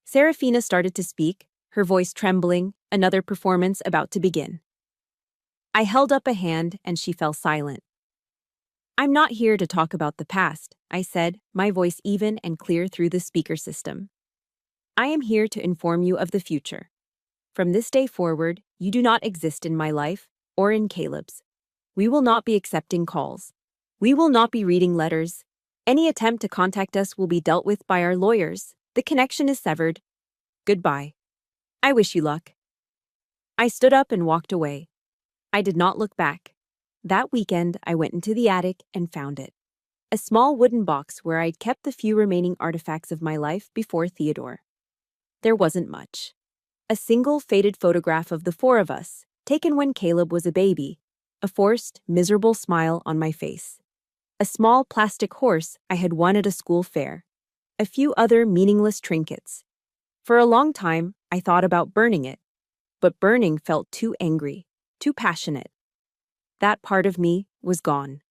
Serafina started to speak, her voice trembling, another performance about to begin. I held up a hand and she fell silent. "I'm not here to talk about the past," I said, my voice even and clear through the speaker system. "I am here to inform you of the future. From this day forward, you do not exist in my life or in Caleb's. We will not be accepting calls. We will not be reading letters. Any attempt to contact us will be dealt with by our lawyers. The connection is severed. Goodbye. I wish you luck." I stood up and walked away. I did not look back. That weekend, I went into the attic and found it. A small wooden box where I'd kept the few remaining artifacts of my life before Theodore. There wasn't much. A single faded photograph of the four of us, taken when Caleb was a baby, a forced, miserable smile on my face. A small plastic horse I had won at a school fair. A few other meaningless trinkets. For a long time, I thought about burning it. But burning felt too angry, too passionate. That part of me was gone.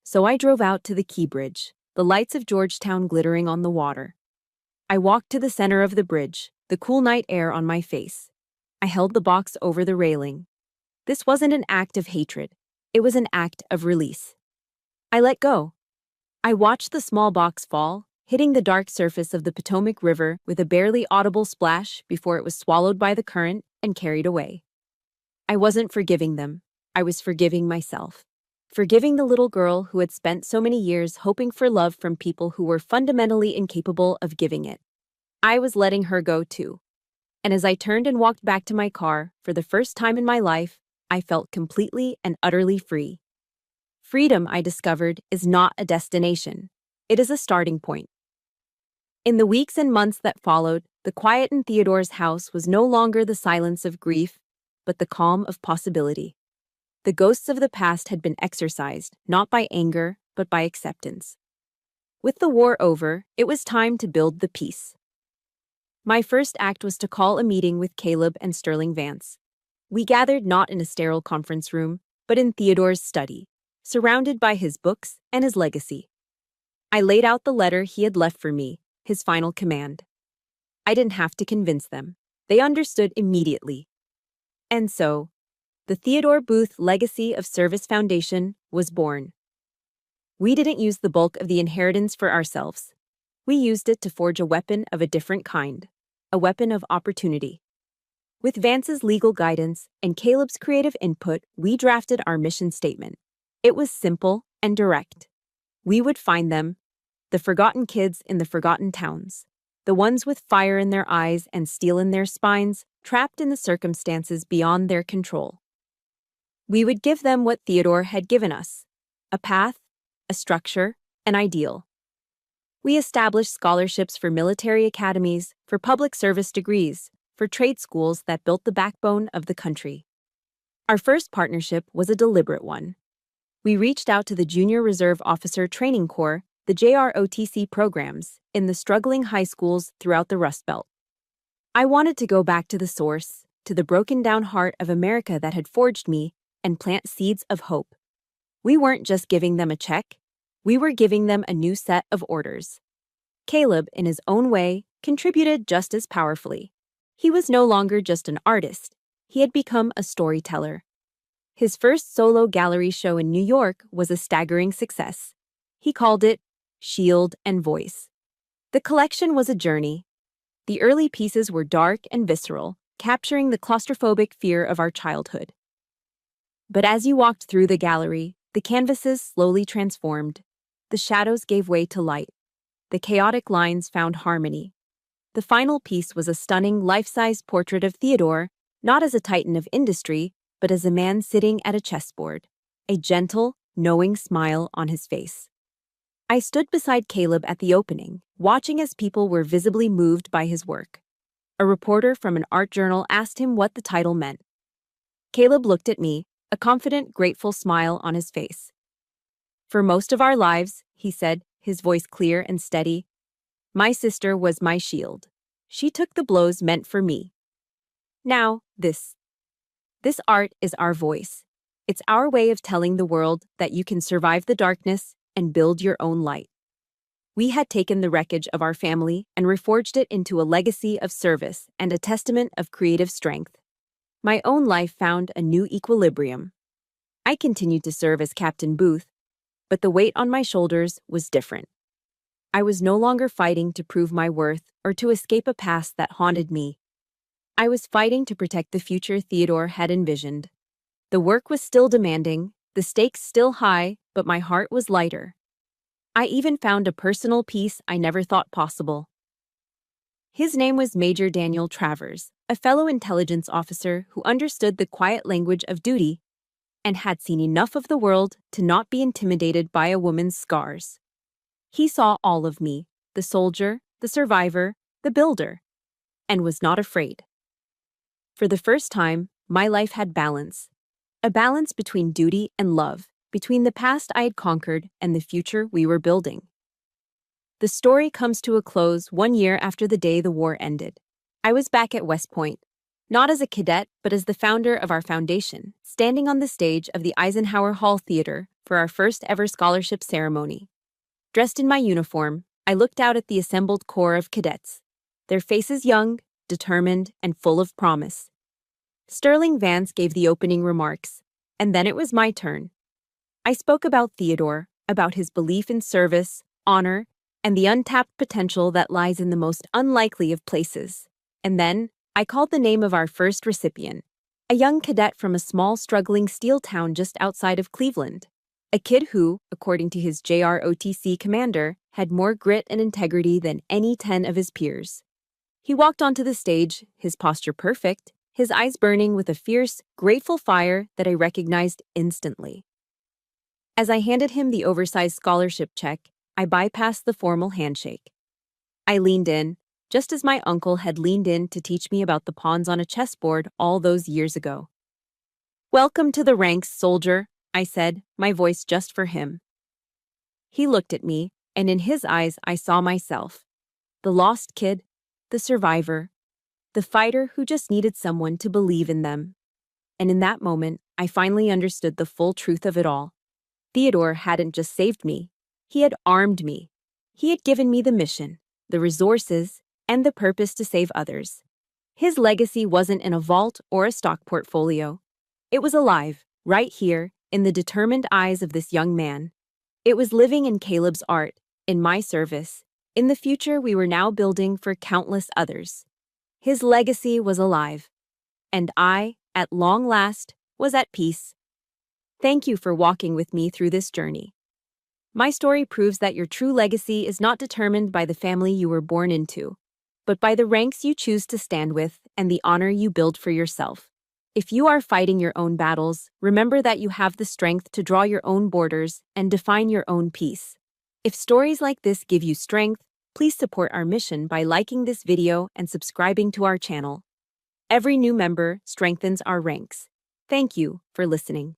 So I drove out to the Key Bridge, the lights of Georgetown glittering on the water. I walked to the center of the bridge, the cool night air on my face. I held the box over the railing. This wasn't an act of hatred. It was an act of release. I let go. I watched the small box fall, hitting the dark surface of the Potomac River with a barely audible splash before it was swallowed by the current and carried away. I wasn't forgiving them. I was forgiving myself. Forgiving the little girl who had spent so many years hoping for love from people who were fundamentally incapable of giving it. I was letting her go too. And as I turned and walked back to my car, for the first time in my life, I felt completely and utterly free. Freedom, I discovered, is not a destination. It is a starting point. In the weeks and months that followed, the quiet in Theodore's house was no longer the silence of grief, but the calm of possibility. The ghosts of the past had been exorcised, not by anger, but by acceptance. With the war over, it was time to build the peace. My first act was to call a meeting with Caleb and Sterling Vance. We gathered not in a sterile conference room, but in Theodore's study, surrounded by his books and his legacy. I laid out the letter he had left for me, his final command. I didn't have to convince them. They understood immediately. And so, the Theodore Booth Legacy of Service Foundation was born. We didn't use the bulk of the inheritance for ourselves. We used it to forge a weapon of a different kind, a weapon of opportunity. With Vance's legal guidance and Caleb's creative input, we drafted our mission statement. It was simple and direct. We would find them, the forgotten kids in the forgotten towns, the ones with fire in their eyes and steel in their spines, trapped in the circumstances beyond their control. We would give them what Theodore had given us, a path, a structure, an ideal. We established scholarships for military academies, for public service degrees, for trade schools that built the backbone of the country. Our first partnership was a deliberate one. We reached out to the Junior Reserve Officer Training Corps, the JROTC programs, in the struggling high schools throughout the Rust Belt. I wanted to go back to the source, to the broken-down heart of America that had forged me, and plant seeds of hope. We weren't just giving them a check, we were giving them a new set of orders. Caleb, in his own way, contributed just as powerfully. He was no longer just an artist, he had become a storyteller. His first solo gallery show in New York was a staggering success. He called it Shield and Voice. The collection was a journey. The early pieces were dark and visceral, capturing the claustrophobic fear of our childhood. But as you walked through the gallery, the canvases slowly transformed. The shadows gave way to light. The chaotic lines found harmony. The final piece was a stunning life-size portrait of Theodore, not as a titan of industry, but as a man sitting at a chessboard, a gentle, knowing smile on his face. I stood beside Caleb at the opening, watching as people were visibly moved by his work. A reporter from an art journal asked him what the title meant. Caleb looked at me, a confident, grateful smile on his face. For most of our lives, he said, his voice clear and steady, my sister was my shield. She took the blows meant for me. Now, this art is our voice. It's our way of telling the world that you can survive the darkness and build your own light. We had taken the wreckage of our family and reforged it into a legacy of service and a testament of creative strength. My own life found a new equilibrium. I continued to serve as Captain Booth, but the weight on my shoulders was different. I was no longer fighting to prove my worth or to escape a past that haunted me. I was fighting to protect the future Theodore had envisioned. The work was still demanding, the stakes still high, but my heart was lighter. I even found a personal peace I never thought possible. His name was Major Daniel Travers, a fellow intelligence officer who understood the quiet language of duty and had seen enough of the world to not be intimidated by a woman's scars. He saw all of me, the soldier, the survivor, the builder, and was not afraid. For the first time, my life had balance. A balance between duty and love, between the past I had conquered and the future we were building. The story comes to a close 1 year after the day the war ended. I was back at West Point, not as a cadet, but as the founder of our foundation, standing on the stage of the Eisenhower Hall Theater for our first ever scholarship ceremony. Dressed in my uniform, I looked out at the assembled corps of cadets, their faces young, determined, and full of promise. Sterling Vance gave the opening remarks, and then it was my turn. I spoke about Theodore, about his belief in service, honor, and the untapped potential that lies in the most unlikely of places. And then, I called the name of our first recipient, a young cadet from a small, struggling steel town just outside of Cleveland. A kid who, according to his JROTC commander, had more grit and integrity than any 10 of his peers. He walked onto the stage, his posture perfect, his eyes burning with a fierce, grateful fire that I recognized instantly. As I handed him the oversized scholarship check, I bypassed the formal handshake. I leaned in, just as my uncle had leaned in to teach me about the pawns on a chessboard all those years ago. "Welcome to the ranks, soldier," I said, my voice just for him. He looked at me, and in his eyes I saw myself. The lost kid, the survivor, the fighter who just needed someone to believe in them. And in that moment, I finally understood the full truth of it all. Theodore hadn't just saved me. He had armed me. He had given me the mission, the resources, and the purpose to save others. His legacy wasn't in a vault or a stock portfolio. It was alive, right here, in the determined eyes of this young man. It was living in Caleb's art, in my service, in the future we were now building for countless others. His legacy was alive. And I, at long last, was at peace. Thank you for walking with me through this journey. My story proves that your true legacy is not determined by the family you were born into, but by the ranks you choose to stand with and the honor you build for yourself. If you are fighting your own battles, remember that you have the strength to draw your own borders and define your own peace. If stories like this give you strength, please support our mission by liking this video and subscribing to our channel. Every new member strengthens our ranks. Thank you for listening.